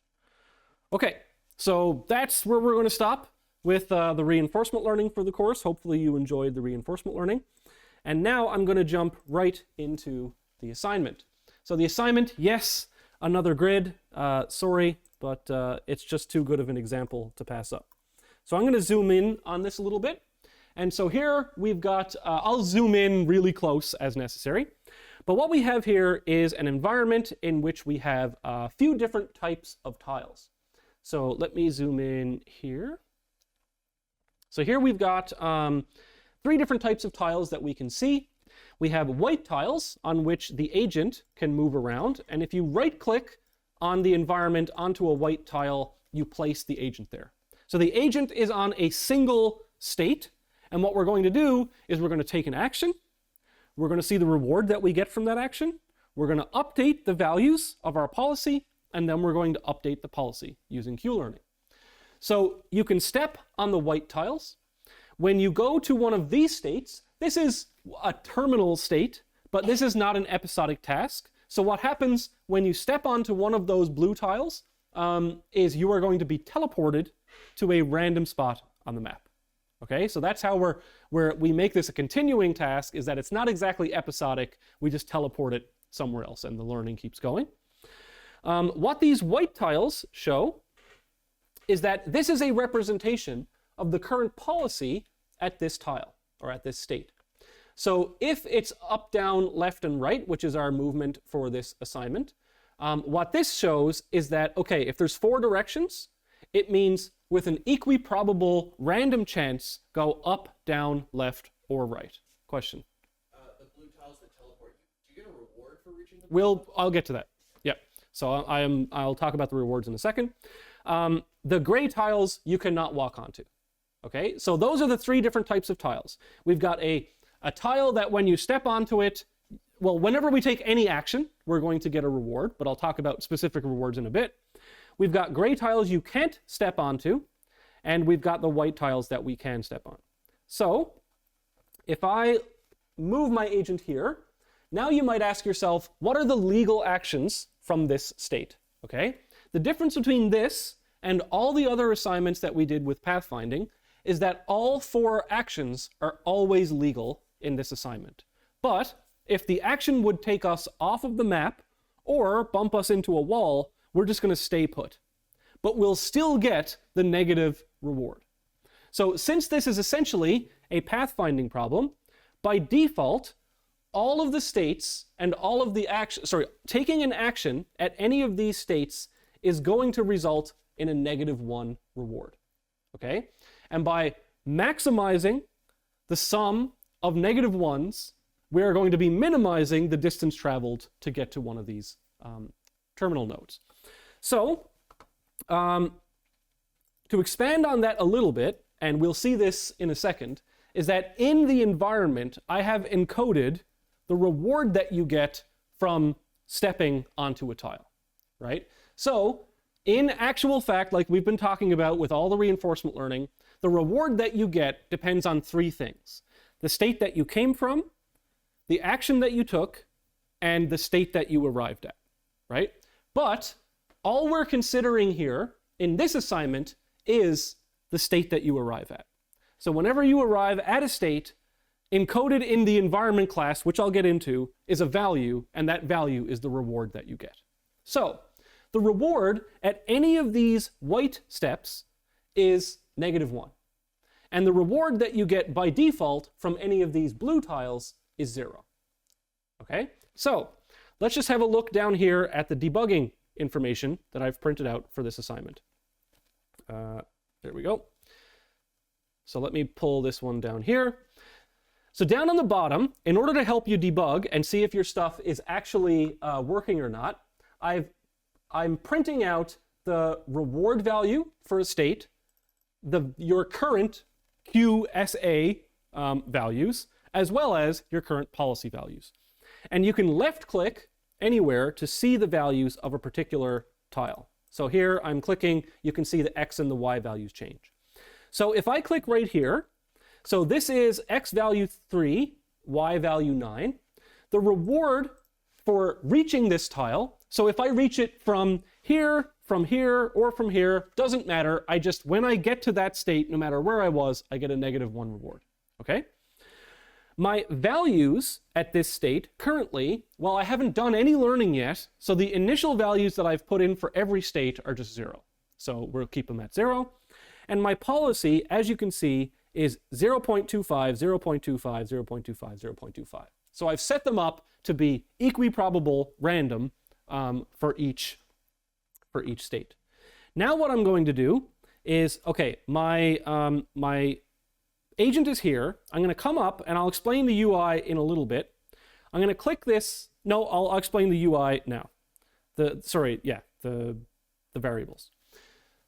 A: Okay, so that's where we're going to stop with the reinforcement learning for the course. Hopefully you enjoyed the reinforcement learning. And now I'm going to jump right into the assignment. So the assignment, yes, another grid. Sorry, but it's just too good of an example to pass up. So I'm going to zoom in on this a little bit. And so here we've got, I'll zoom in really close as necessary. But what we have here is an environment in which we have a few different types of tiles. So let me zoom in here. So here we've got 3 different types of tiles that we can see. We have white tiles on which the agent can move around. And if you right-click on the environment onto a white tile, you place the agent there. So the agent is on a single state. And what we're going to do is we're going to take an action. We're going to see the reward that we get from that action. We're going to update the values of our policy, and then we're going to update the policy using Q-learning. So you can step on the white tiles. When you go to one of these states, this is a terminal state, but this is not an episodic task. So what happens when you step onto one of those blue tiles is you are going to be teleported to a random spot on the map. Okay, so that's how we make this a continuing task, is that it's not exactly episodic. We just teleport it somewhere else and the learning keeps going. What these white tiles show is that this is a representation of the current policy at this tile or at this state. So if it's up, down, left, and right, which is our movement for this assignment, what this shows is that, okay, if there's 4 directions, it means with an equiprobable random chance, go up, down, left, or right. Question?
B: The blue tiles that teleport you, do you get a reward for reaching them?
A: I'll get to that. Yeah. So I'll talk about the rewards in a second. The gray tiles you cannot walk onto. Okay, so those are the 3 different types of tiles. We've got a tile that when you step onto it, well, whenever we take any action, we're going to get a reward, but I'll talk about specific rewards in a bit. We've got gray tiles you can't step onto, and we've got the white tiles that we can step on. So if I move my agent here, now you might ask yourself, what are the legal actions from this state? Okay, the difference between this and all the other assignments that we did with pathfinding is that all 4 actions are always legal in this assignment. But if the action would take us off of the map or bump us into a wall, we're just going to stay put. But we'll still get the negative reward. So since this is essentially a pathfinding problem, by default, all of the states and all of the taking an action at any of these states is going to result in a -1 reward. Okay? And by maximizing the sum of -1s, we are going to be minimizing the distance traveled to get to one of these terminal nodes. So, to expand on that a little bit, and we'll see this in a second, is that in the environment, I have encoded the reward that you get from stepping onto a tile, right? So, in actual fact, like we've been talking about with all the reinforcement learning, the reward that you get depends on 3 things. The state that you came from, the action that you took, and the state that you arrived at, right? But all we're considering here in this assignment is the state that you arrive at. So whenever you arrive at a state, encoded in the environment class, which I'll get into, is a value, and that value is the reward that you get. So the reward at any of these white steps is -1. And the reward that you get by default from any of these blue tiles is 0. Okay? So let's just have a look down here at the debugging information that I've printed out for this assignment. There we go. So let me pull this one down here. So down on the bottom, in order to help you debug and see if your stuff is actually working or not, I'm printing out the reward value for a state, your current QSA values, as well as your current policy values. And you can left click anywhere to see the values of a particular tile. So here I'm clicking, you can see the X and the Y values change. So if I click right here, so this is X value 3, Y value 9. The reward for reaching this tile, so if I reach it from here, or from here, doesn't matter. When I get to that state, no matter where I was, I get a -1 reward, okay? My values at this state currently, well, I haven't done any learning yet, so the initial values that I've put in for every state are just 0. So we'll keep them at 0. And my policy, as you can see, is 0.25, 0.25, 0.25, 0.25. So I've set them up to be equiprobable random for each state. Now what I'm going to do is, okay, my agent is here. I'm going to come up and I'll explain the UI in a little bit. I'm going to click this. No, I'll explain the UI now. The variables.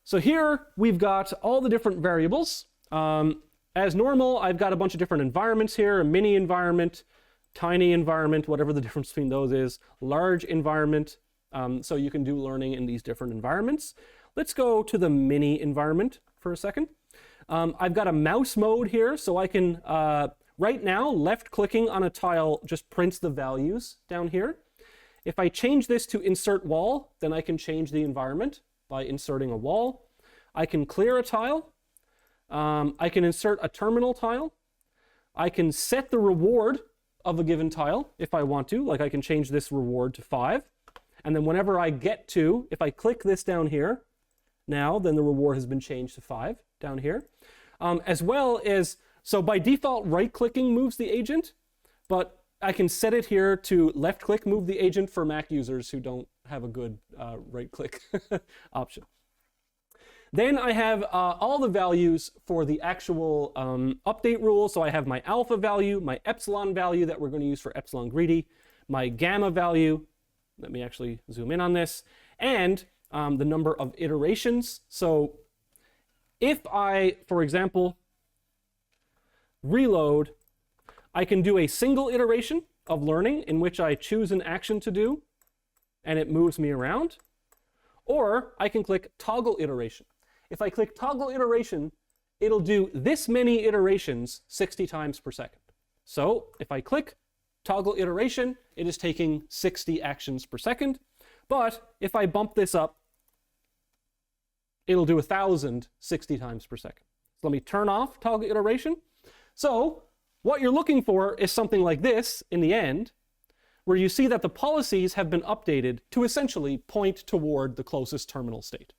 A: So here we've got all the different variables. As normal, I've got a bunch of different environments here, a mini environment, tiny environment, whatever the difference between those is, large environment. So you can do learning in these different environments. Let's go to the mini environment for a second. I've got a mouse mode here, so I can, right now, left clicking on a tile just prints the values down here. If I change this to insert wall, then I can change the environment by inserting a wall. I can clear a tile. I can insert a terminal tile. I can set the reward of a given tile if I want to, like I can change this reward to 5. And then whenever I get to, if I click this down here, now then the reward has been changed to 5 down here. As well as, so by default, right-clicking moves the agent, but I can set it here to left-click move the agent for Mac users who don't have a good right-click option. Then I have all the values for the actual update rule. So I have my alpha value, my epsilon value that we're going to use for epsilon greedy, my gamma value, let me actually zoom in on this, and the number of iterations. So if I, for example, reload, I can do a single iteration of learning in which I choose an action to do and it moves me around, or I can click toggle iteration. If I click toggle iteration, it'll do this many iterations 60 times per second. So if I click toggle iteration, it is taking 60 actions per second. But if I bump this up, it'll do 1,000 60 times per second. So let me turn off toggle iteration. So what you're looking for is something like this in the end, where you see that the policies have been updated to essentially point toward the closest terminal state.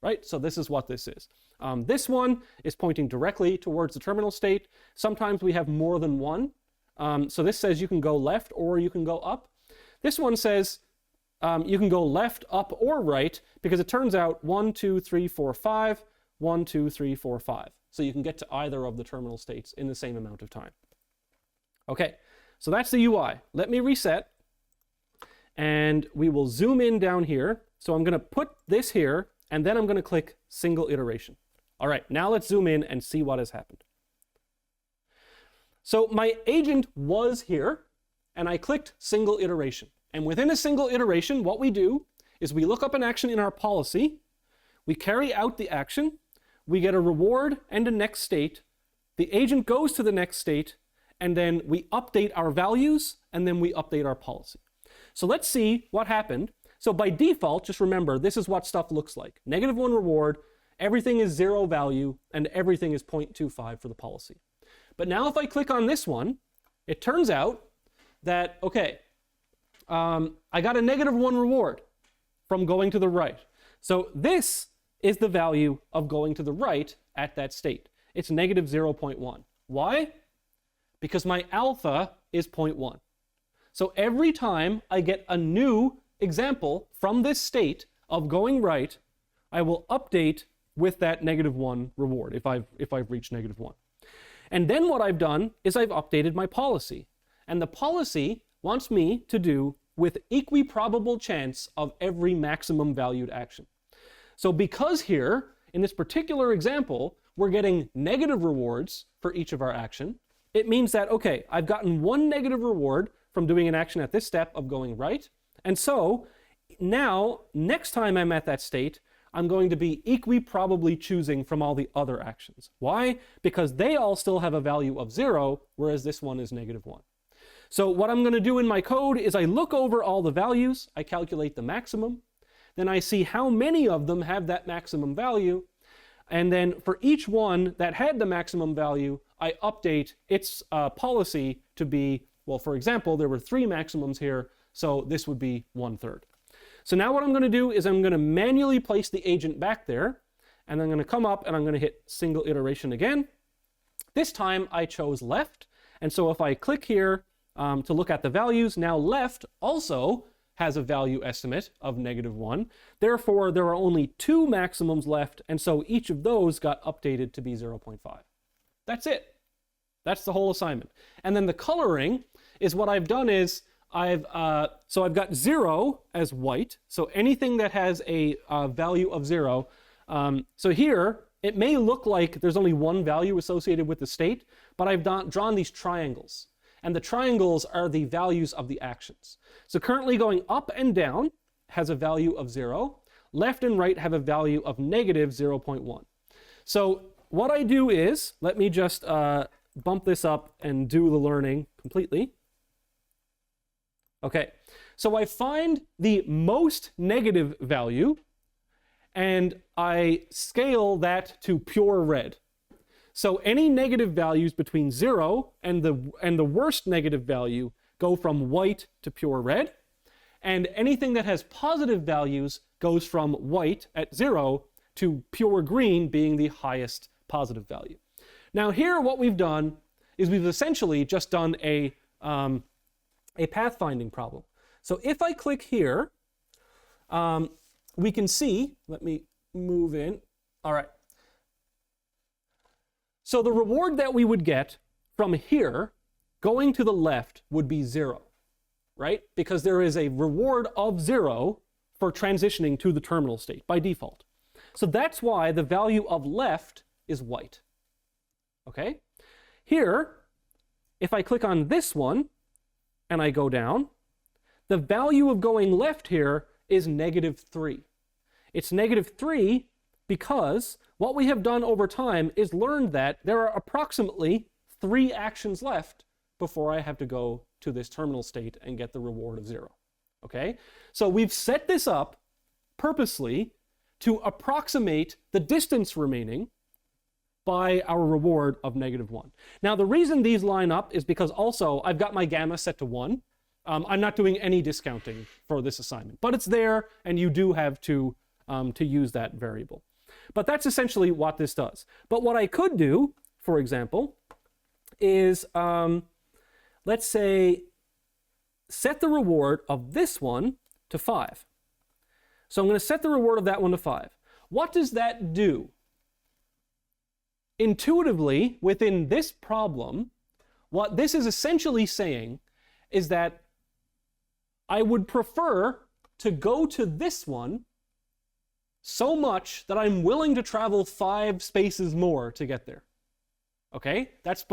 A: Right? So this is what this is. This one is pointing directly towards the terminal state. Sometimes we have more than one. So this says you can go left or you can go up. This one says you can go left, up, or right, because it turns out 1, 2, 3, 4, 5, 1, 2, 3, 4, 5. So you can get to either of the terminal states in the same amount of time. Okay, so that's the UI. Let me reset, and we will zoom in down here. So I'm going to put this here, and then I'm going to click single iteration. All right, now let's zoom in and see what has happened. So my agent was here, and I clicked single iteration. And within a single iteration, what we do is we look up an action in our policy, we carry out the action, we get a reward and a next state, the agent goes to the next state, and then we update our values, and then we update our policy. So let's see what happened. So by default, just remember, this is what stuff looks like. -1 reward, everything is 0 value, and everything is 0.25 for the policy. But now if I click on this one, it turns out that, okay, I got a -1 reward from going to the right. So this is the value of going to the right at that state. It's -0.1. Why? Because my alpha is 0.1. So every time I get a new example from this state of going right, I will update with that -1 reward if I've reached -1. And then what I've done is I've updated my policy. And the policy wants me to do with equiprobable chance of every maximum valued action. So because here, in this particular example, we're getting negative rewards for each of our action, it means that, okay, I've gotten one negative reward from doing an action at this step of going right. And so now, next time I'm at that state, I'm going to be equiprobably choosing from all the other actions. Why? Because they all still have a value of 0, whereas this one is -1. So what I'm going to do in my code is I look over all the values, I calculate the maximum, then I see how many of them have that maximum value, and then for each one that had the maximum value, I update its policy to be, well, for example, there were 3 maximums here, so this would be 1/3. So now what I'm going to do is I'm going to manually place the agent back there, and I'm going to come up and I'm going to hit single iteration again. This time I chose left, and so if I click here to look at the values, now left also has a value estimate of -1. Therefore, there are only 2 maximums left, and so each of those got updated to be 0.5. That's it. That's the whole assignment. And then the coloring is what I've done is I've got 0 as white, so anything that has a value of 0. So here, it may look like there's only one value associated with the state, but I've drawn these triangles. And the triangles are the values of the actions. So currently going up and down has a value of 0. Left and right have a value of -0.1. So what I do is, let me just bump this up and do the learning completely. Okay, So I find the most negative value and I scale that to pure red. So any negative values between 0 and the worst negative value go from white to pure red. And anything that has positive values goes from white at 0 to pure green being the highest positive value. Now here what we've done is we've essentially just done a pathfinding problem. So if I click here, we can see, let me move in. All right. So the reward that we would get from here going to the left would be 0, right? Because there is a reward of 0 for transitioning to the terminal state by default. So that's why the value of left is white. Okay? Here, if I click on this one and I go down, the value of going left here is -3. It's -3 because what we have done over time is learned that there are approximately 3 actions left before I have to go to this terminal state and get the reward of 0. Okay? So we've set this up purposely to approximate the distance remaining by our reward of -1. Now the reason these line up is because also I've got my gamma set to 1. I'm not doing any discounting for this assignment, but it's there and you do have to use that variable. But that's essentially what this does. But what I could do, for example, is let's say set the reward of this one to 5. So I'm going to set the reward of that one to 5. What does that do? Intuitively, within this problem, what this is essentially saying is that I would prefer to go to this one so much that I'm willing to travel 5 spaces more to get there. Okay? That's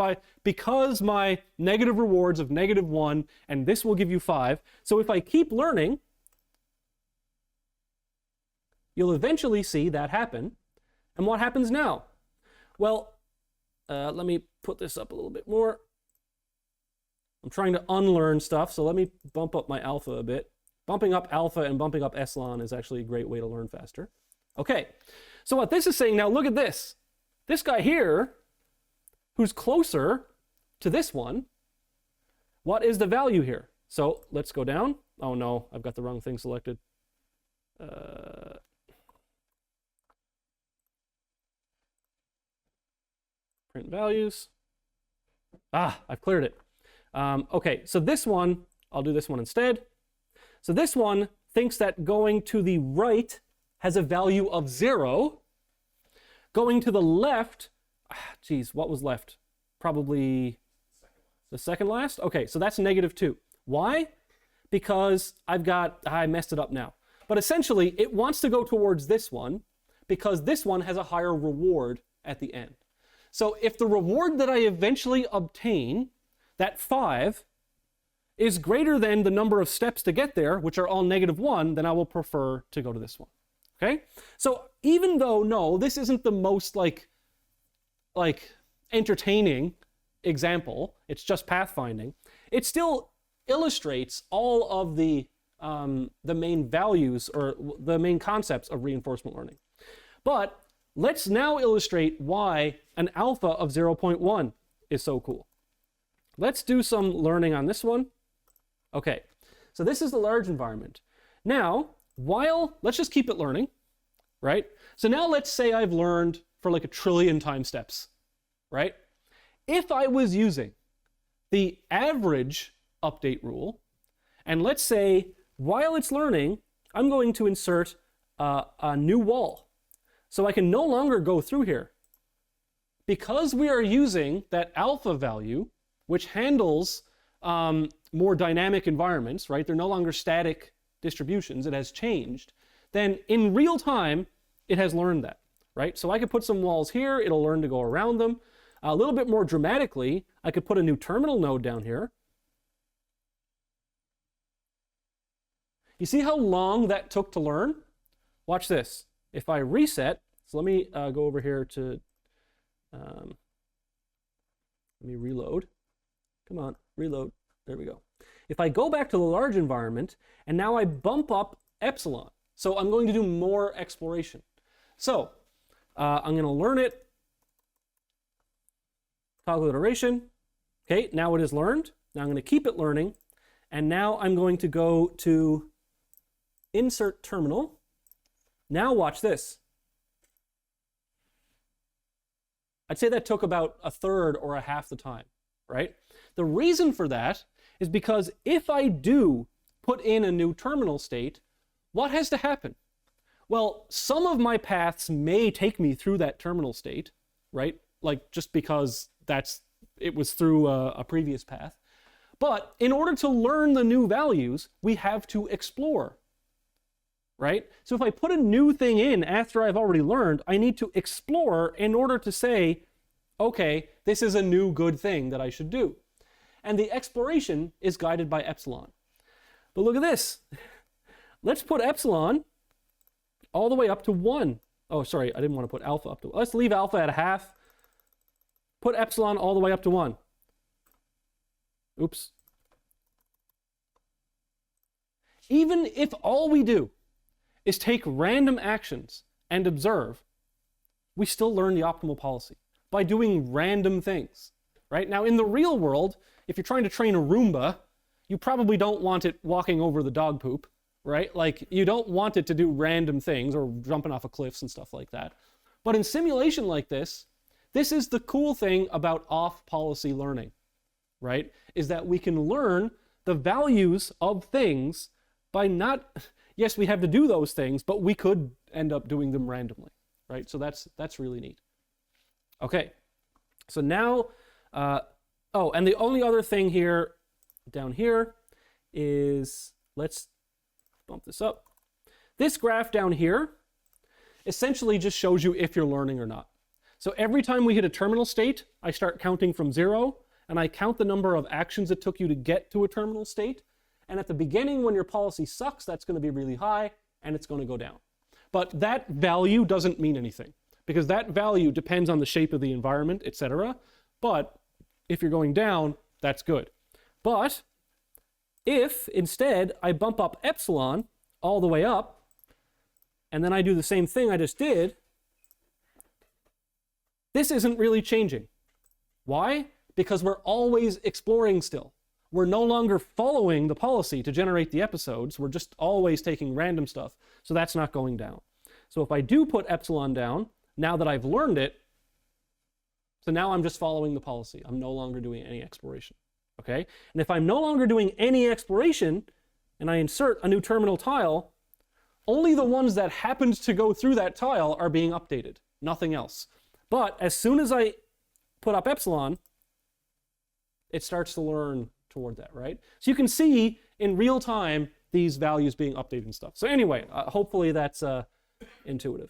A: because my negative rewards of -1, and this will give you 5. So if I keep learning, you'll eventually see that happen. And what happens now? Well, let me put this up a little bit more. I'm trying to unlearn stuff, so let me bump up my alpha a bit. Bumping up alpha and bumping up epsilon is actually a great way to learn faster. Okay, so what this is saying now, look at this. This guy here, who's closer to this one, what is the value here? So let's go down. Oh no, I've got the wrong thing selected. Print values. I've cleared it. Okay, so this one, I'll do this one instead. So this one thinks that going to the right has a value of 0. Going to the left, geez, what was left? Probably the second last? Okay, so that's -2. Why? Because I messed it up now. But essentially, it wants to go towards this one because this one has a higher reward at the end. So if the reward that I eventually obtain, that 5, is greater than the number of steps to get there, which are all -1, then I will prefer to go to this one. Okay? So even though, no, this isn't the most like entertaining example, it's just pathfinding, it still illustrates all of the main values or the main concepts of reinforcement learning. But let's now illustrate why an alpha of 0.1 is so cool. Let's do some learning on this one. Okay, so this is the large environment. Now, let's just keep it learning, right? So now let's say I've learned for like 1 trillion time steps, right? If I was using the average update rule, and let's say while it's learning, I'm going to insert a new wall. So I can no longer go through here. Because we are using that alpha value, which handles more dynamic environments, right? They're no longer static distributions, it has changed. Then in real time, it has learned that, right? So I could put some walls here, it'll learn to go around them. A little bit more dramatically, I could put a new terminal node down here. You see how long that took to learn? Watch this. If I reset, so let me go over here to, let me reload. Come on, reload. There we go. If I go back to the large environment, and now I bump up epsilon, so I'm going to do more exploration. So I'm going to learn it, toggle iteration. Okay, now it is learned. Now I'm going to keep it learning, and now I'm going to go to insert terminal. Now watch this. I'd say that took about a third or a half the time, right? The reason for that is because if I do put in a new terminal state, what has to happen? Well, some of my paths may take me through that terminal state, right? Like just because it was through a previous path. But in order to learn the new values, we have to explore, right? So if I put a new thing in after I've already learned, I need to explore in order to say, okay, this is a new good thing that I should do. And the exploration is guided by epsilon. But look at this. Let's put epsilon all the way up to 1. Oh, sorry, I didn't want to put alpha up to 1. Let's leave alpha at a half. Put epsilon all the way up to 1. Oops. Even if all we do is take random actions and observe, we still learn the optimal policy by doing random things, right? Now, in the real world, if you're trying to train a Roomba, you probably don't want it walking over the dog poop, right? Like, you don't want it to do random things or jumping off of cliffs and stuff like that. But in simulation like this is the cool thing about off-policy learning, right? Is that we can learn the values of things by not, yes, we have to do those things, but we could end up doing them randomly, right? So that's really neat. Okay, so now, oh, and the only other thing here, down here, is, let's bump this up. This graph down here essentially just shows you if you're learning or not. So every time we hit a terminal state, I start counting from 0, and I count the number of actions it took you to get to a terminal state. And at the beginning, when your policy sucks, that's going to be really high, and it's going to go down. But that value doesn't mean anything, because that value depends on the shape of the environment, etc. But if you're going down, that's good. But if instead I bump up epsilon all the way up, and then I do the same thing I just did, this isn't really changing. Why? Because we're always exploring still. We're no longer following the policy to generate the episodes. We're just always taking random stuff. So that's not going down. So if I do put epsilon down, now that I've learned it, so now I'm just following the policy. I'm no longer doing any exploration. Okay? And if I'm no longer doing any exploration, and I insert a new terminal tile, only the ones that happened to go through that tile are being updated. Nothing else. But as soon as I put up epsilon, it starts to learn toward that, right? So you can see in real time these values being updated and stuff. So anyway, hopefully that's intuitive.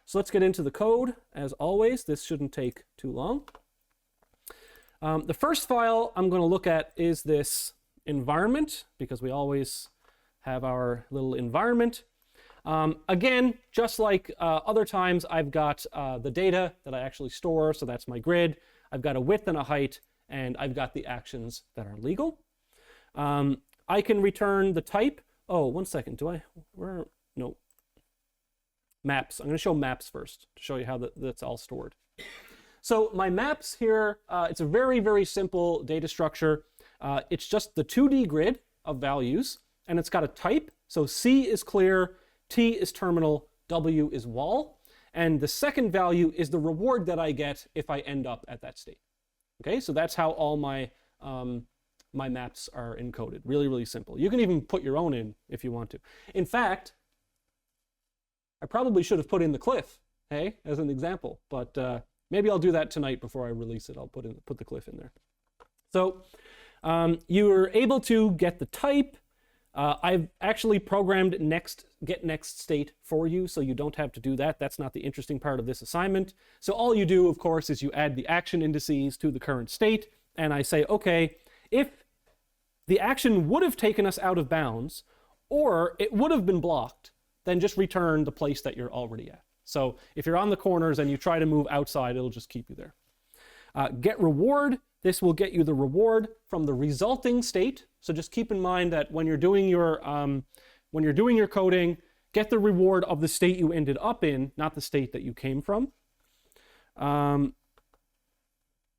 A: So let's get into the code. As always, this shouldn't take too long. The first file I'm going to look at is this environment, because we always have our little environment. Again, just like other times, I've got the data that I actually store, so that's my grid. I've got a width and a height, and I've got the actions that are legal. I can return the type. Oh, one second. No. Maps. I'm going to show maps first to show you how that's all stored. So my maps here, it's a very, very simple data structure. It's just the 2D grid of values, and it's got a type. So C is clear, T is terminal, W is wall. And the second value is the reward that I get if I end up at that state. Okay, so that's how all my my maps are encoded. Really, really simple. You can even put your own in if you want to. In fact, I probably should have put in the cliff, hey, as an example, but maybe I'll do that tonight before I release it. I'll put the cliff in there. So you're able to get the type. I've actually programmed get next state for you, so you don't have to do that. That's not the interesting part of this assignment. So all you do, of course, is you add the action indices to the current state, and I say, okay, if the action would have taken us out of bounds, or it would have been blocked, then just return the place that you're already at. So if you're on the corners and you try to move outside, it'll just keep you there. Get reward, This will get you the reward from the resulting state. So just keep in mind that when you're doing your coding, get the reward of the state you ended up in, not the state that you came from.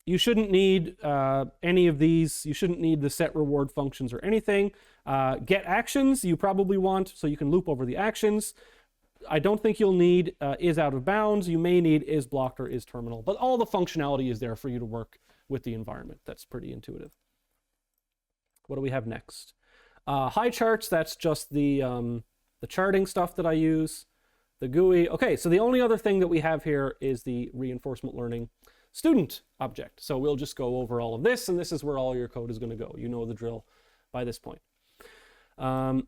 A: You shouldn't need any of these. You shouldn't need the set reward functions or anything. Get actions you probably want, so you can loop over the actions. I don't think you'll need is out of bounds. You may need is blocked or is terminal, but all the functionality is there for you to work with the environment. That's pretty intuitive. What do we have next? High charts, that's just the charting stuff that I use. The GUI. Okay, so the only other thing that we have here is the reinforcement learning student object. So we'll just go over all of this, and this is where all your code is going to go. You know the drill by this point. Okay,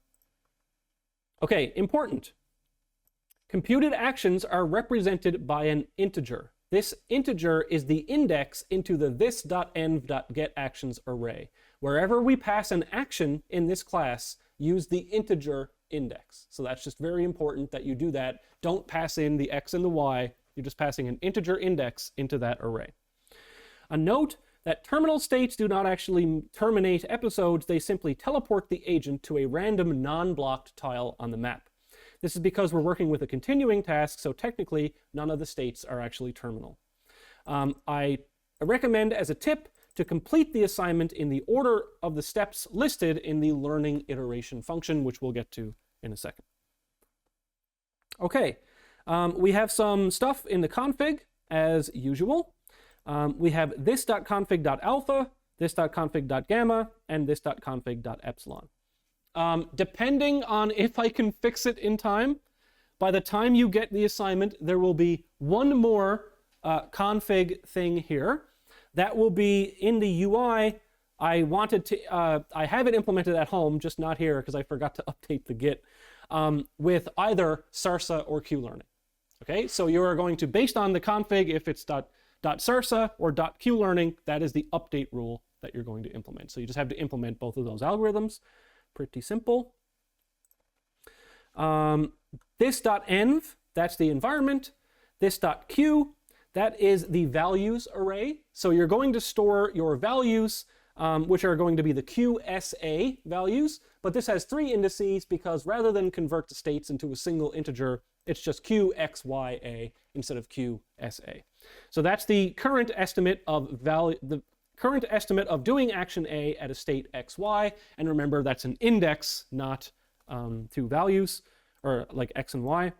A: important. Computed actions are represented by an integer. This integer is the index into the this.env.getActions array. Wherever we pass an action in this class, use the integer index. So that's just very important that you do that. Don't pass in the x and the y. You're just passing an integer index into that array. A note that terminal states do not actually terminate episodes. They simply teleport the agent to a random non-blocked tile on the map. This is because we're working with a continuing task, so technically none of the states are actually terminal. I recommend as a tip to complete the assignment in the order of the steps listed in the learning iteration function, which we'll get to in a second. Okay, we have some stuff in the config as usual. We have this.config.alpha, this.config.gamma, and this.config.epsilon. Depending on if I can fix it in time, by the time you get the assignment, there will be one more config thing here. That will be in the UI. I have it implemented at home, just not here because I forgot to update the Git, with either SARSA or QLearning. Okay, so you are going to, based on the config, if it's .sarsa or .qlearning, that is the update rule that you're going to implement. So you just have to implement both of those algorithms. Pretty simple. This.env, that's the environment. This.q, that is the values array. So you're going to store your values, which are going to be the QSA values, but this has 3 indices because rather than convert the states into a single integer, it's just QXYA instead of QSA. So that's the current estimate of value, the current estimate of doing action A at a state XY, and remember that's an index, not 2 values, or like X and Y.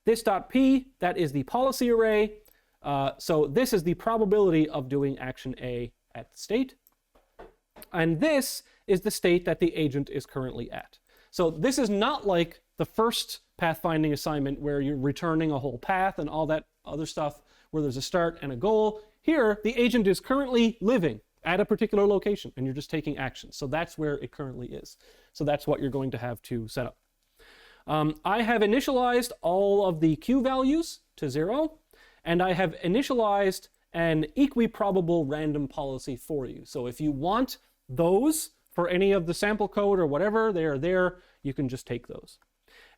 A: This.p, that is the policy array. So this is the probability of doing action A at the state. And this is the state that the agent is currently at. So this is not like the first pathfinding assignment where you're returning a whole path and all that other stuff where there's a start and a goal. Here, the agent is currently living at a particular location and you're just taking action. So that's where it currently is. So that's what you're going to have to set up. I have initialized all of the Q values to 0, and I have initialized an equiprobable random policy for you. So if you want those for any of the sample code or whatever, they are there, you can just take those.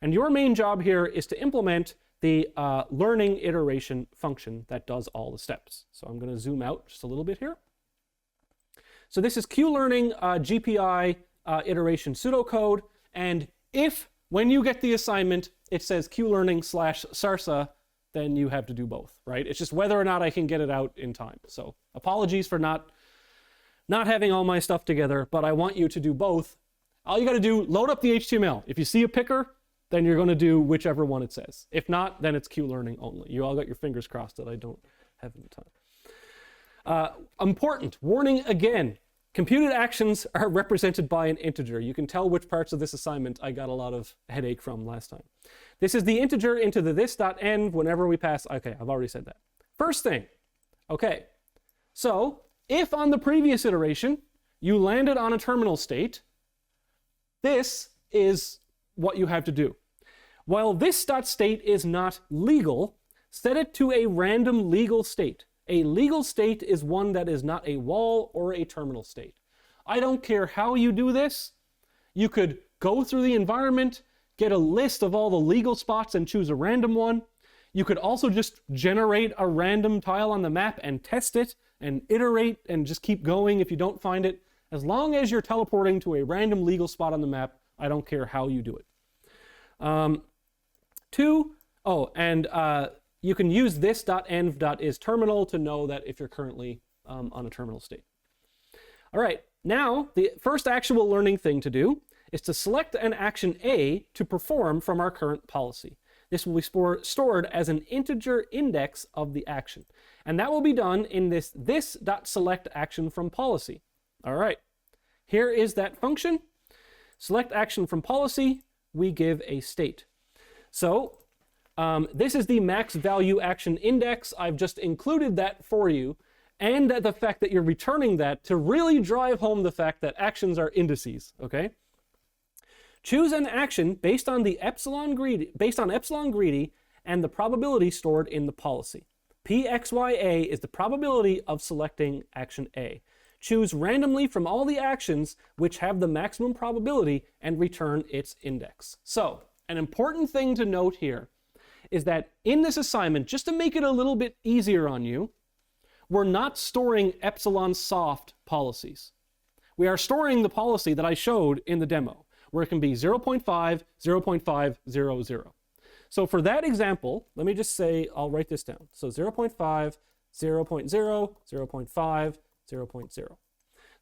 A: And your main job here is to implement the learning iteration function that does all the steps. So I'm going to zoom out just a little bit here. So this is QLearning GPI iteration pseudocode, and if when you get the assignment it says QLearning/SARSA, then you have to do both, right? It's just whether or not I can get it out in time. So apologies for not having all my stuff together, but I want you to do both. All you got to do, load up the HTML. If you see a picker, then you're going to do whichever one it says. If not, then it's QLearning only. You all got your fingers crossed that I don't have any time. Important, warning again, computed actions are represented by an integer. You can tell which parts of this assignment I got a lot of headache from last time. This is the integer into the this.env whenever we pass. Okay, I've already said that. First thing, okay, so if on the previous iteration you landed on a terminal state, this is what you have to do. While this.state is not legal, set it to a random legal state. A legal state is one that is not a wall or a terminal state. I don't care how you do this. You could go through the environment, get a list of all the legal spots and choose a random one. You could also just generate a random tile on the map and test it and iterate and just keep going if you don't find it. As long as you're teleporting to a random legal spot on the map, I don't care how you do it. You can use this .env.isTerminal to know that if you're currently on a terminal state. All right, now the first actual learning thing to do is to select an action A to perform from our current policy. This will be stored as an integer index of the action. And that will be done in this.select action from policy. All right, here is that function. Select action from policy, we give a state. So this is the max value action index. I've just included that for you, and the fact that you're returning that to really drive home the fact that actions are indices, okay? Choose an action based on epsilon greedy and the probability stored in the policy. PXYA is the probability of selecting action A. Choose randomly from all the actions which have the maximum probability and return its index. So, an important thing to note here is that in this assignment, just to make it a little bit easier on you, we're not storing Epsilon-Soft policies. We are storing the policy that I showed in the demo, where it can be 0.5, 0.5, 0, 0. So for that example, let me just say, I'll write this down. So 0.5, 0.0, 0.5, 0.0.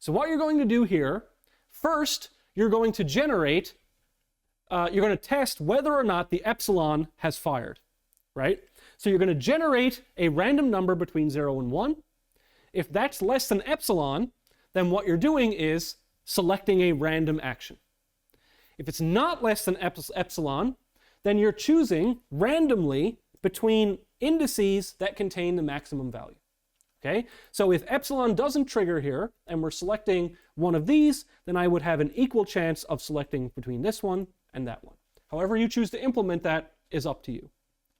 A: So what you're going to do here, first, you're going to generate, you're going to test whether or not the epsilon has fired, right? So you're going to generate a random number between 0 and 1. If that's less than epsilon, then what you're doing is selecting a random action. If it's not less than epsilon, then you're choosing randomly between indices that contain the maximum value. Okay? So if epsilon doesn't trigger here, and we're selecting one of these, then I would have an equal chance of selecting between this one and that one. However you choose to implement that is up to you.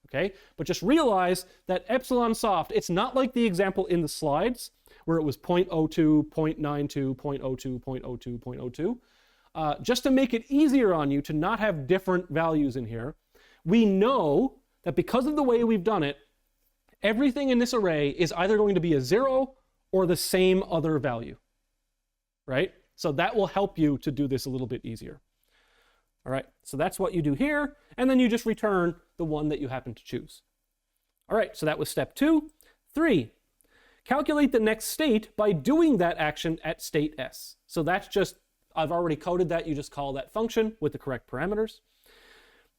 A: Okay? But just realize that Epsilon-Soft, it's not like the example in the slides, where it was 0.02, 0.92, 0.02, 0.02, 0.02. Just to make it easier on you to not have different values in here, we know that because of the way we've done it, everything in this array is either going to be a 0 or the same other value, right? So that will help you to do this a little bit easier. All right, so that's what you do here, and then you just return the one that you happen to choose. All right, so that was step 2. 3, calculate the next state by doing that action at state S. So that's just, I've already coded that, you just call that function with the correct parameters.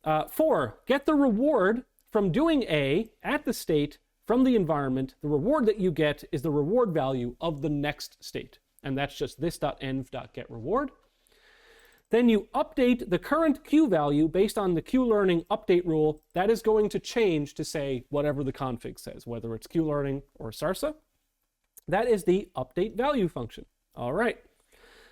A: 4, get the reward from doing A at the state from the environment. The reward that you get is the reward value of the next state, and that's just this.env.getReward. Then you update the current Q value based on the Q-learning update rule. That is going to change to say whatever the config says, whether it's Q-learning or SARSA. That is the update value function. All right.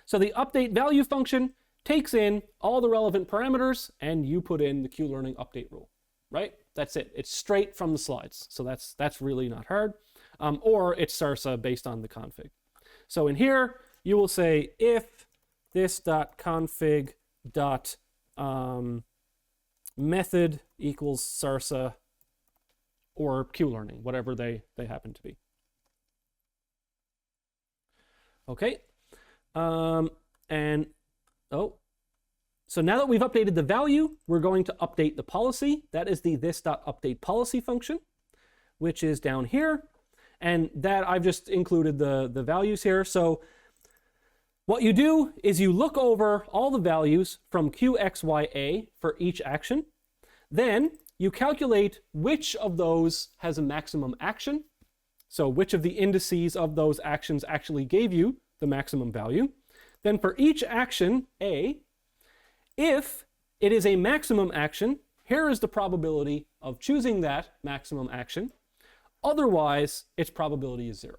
A: So the update value function takes in all the relevant parameters, and you put in the Q-learning update rule, right? That's it. It's straight from the slides. So that's really not hard. Or it's SARSA based on the config. So in here, you will say if this.config.method equals SARSA or Q-learning, whatever they happen to be. Okay. So now that we've updated the value, we're going to update the policy. That is the this.updatePolicy function, which is down here. And that I've just included the values here. So what you do is you look over all the values from QXYA for each action. Then you calculate which of those has a maximum action. So which of the indices of those actions actually gave you the maximum value. Then for each action A, if it is a maximum action, here is the probability of choosing that maximum action. Otherwise, its probability is 0.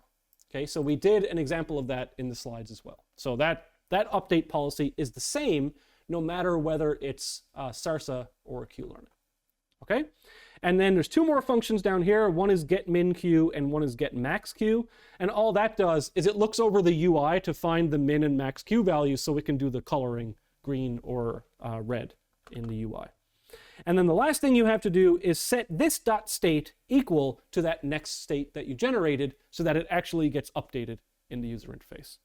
A: Okay, so we did an example of that in the slides as well. So that update policy is the same no matter whether it's SARSA or Q-learning. Okay, and then there's 2 more functions down here. One is getMinQ and one is getMaxQ. And all that does is it looks over the UI to find the min and max Q values so it can do the coloring green or red in the UI. And then the last thing you have to do is set this dot state equal to that next state that you generated so that it actually gets updated in the user interface.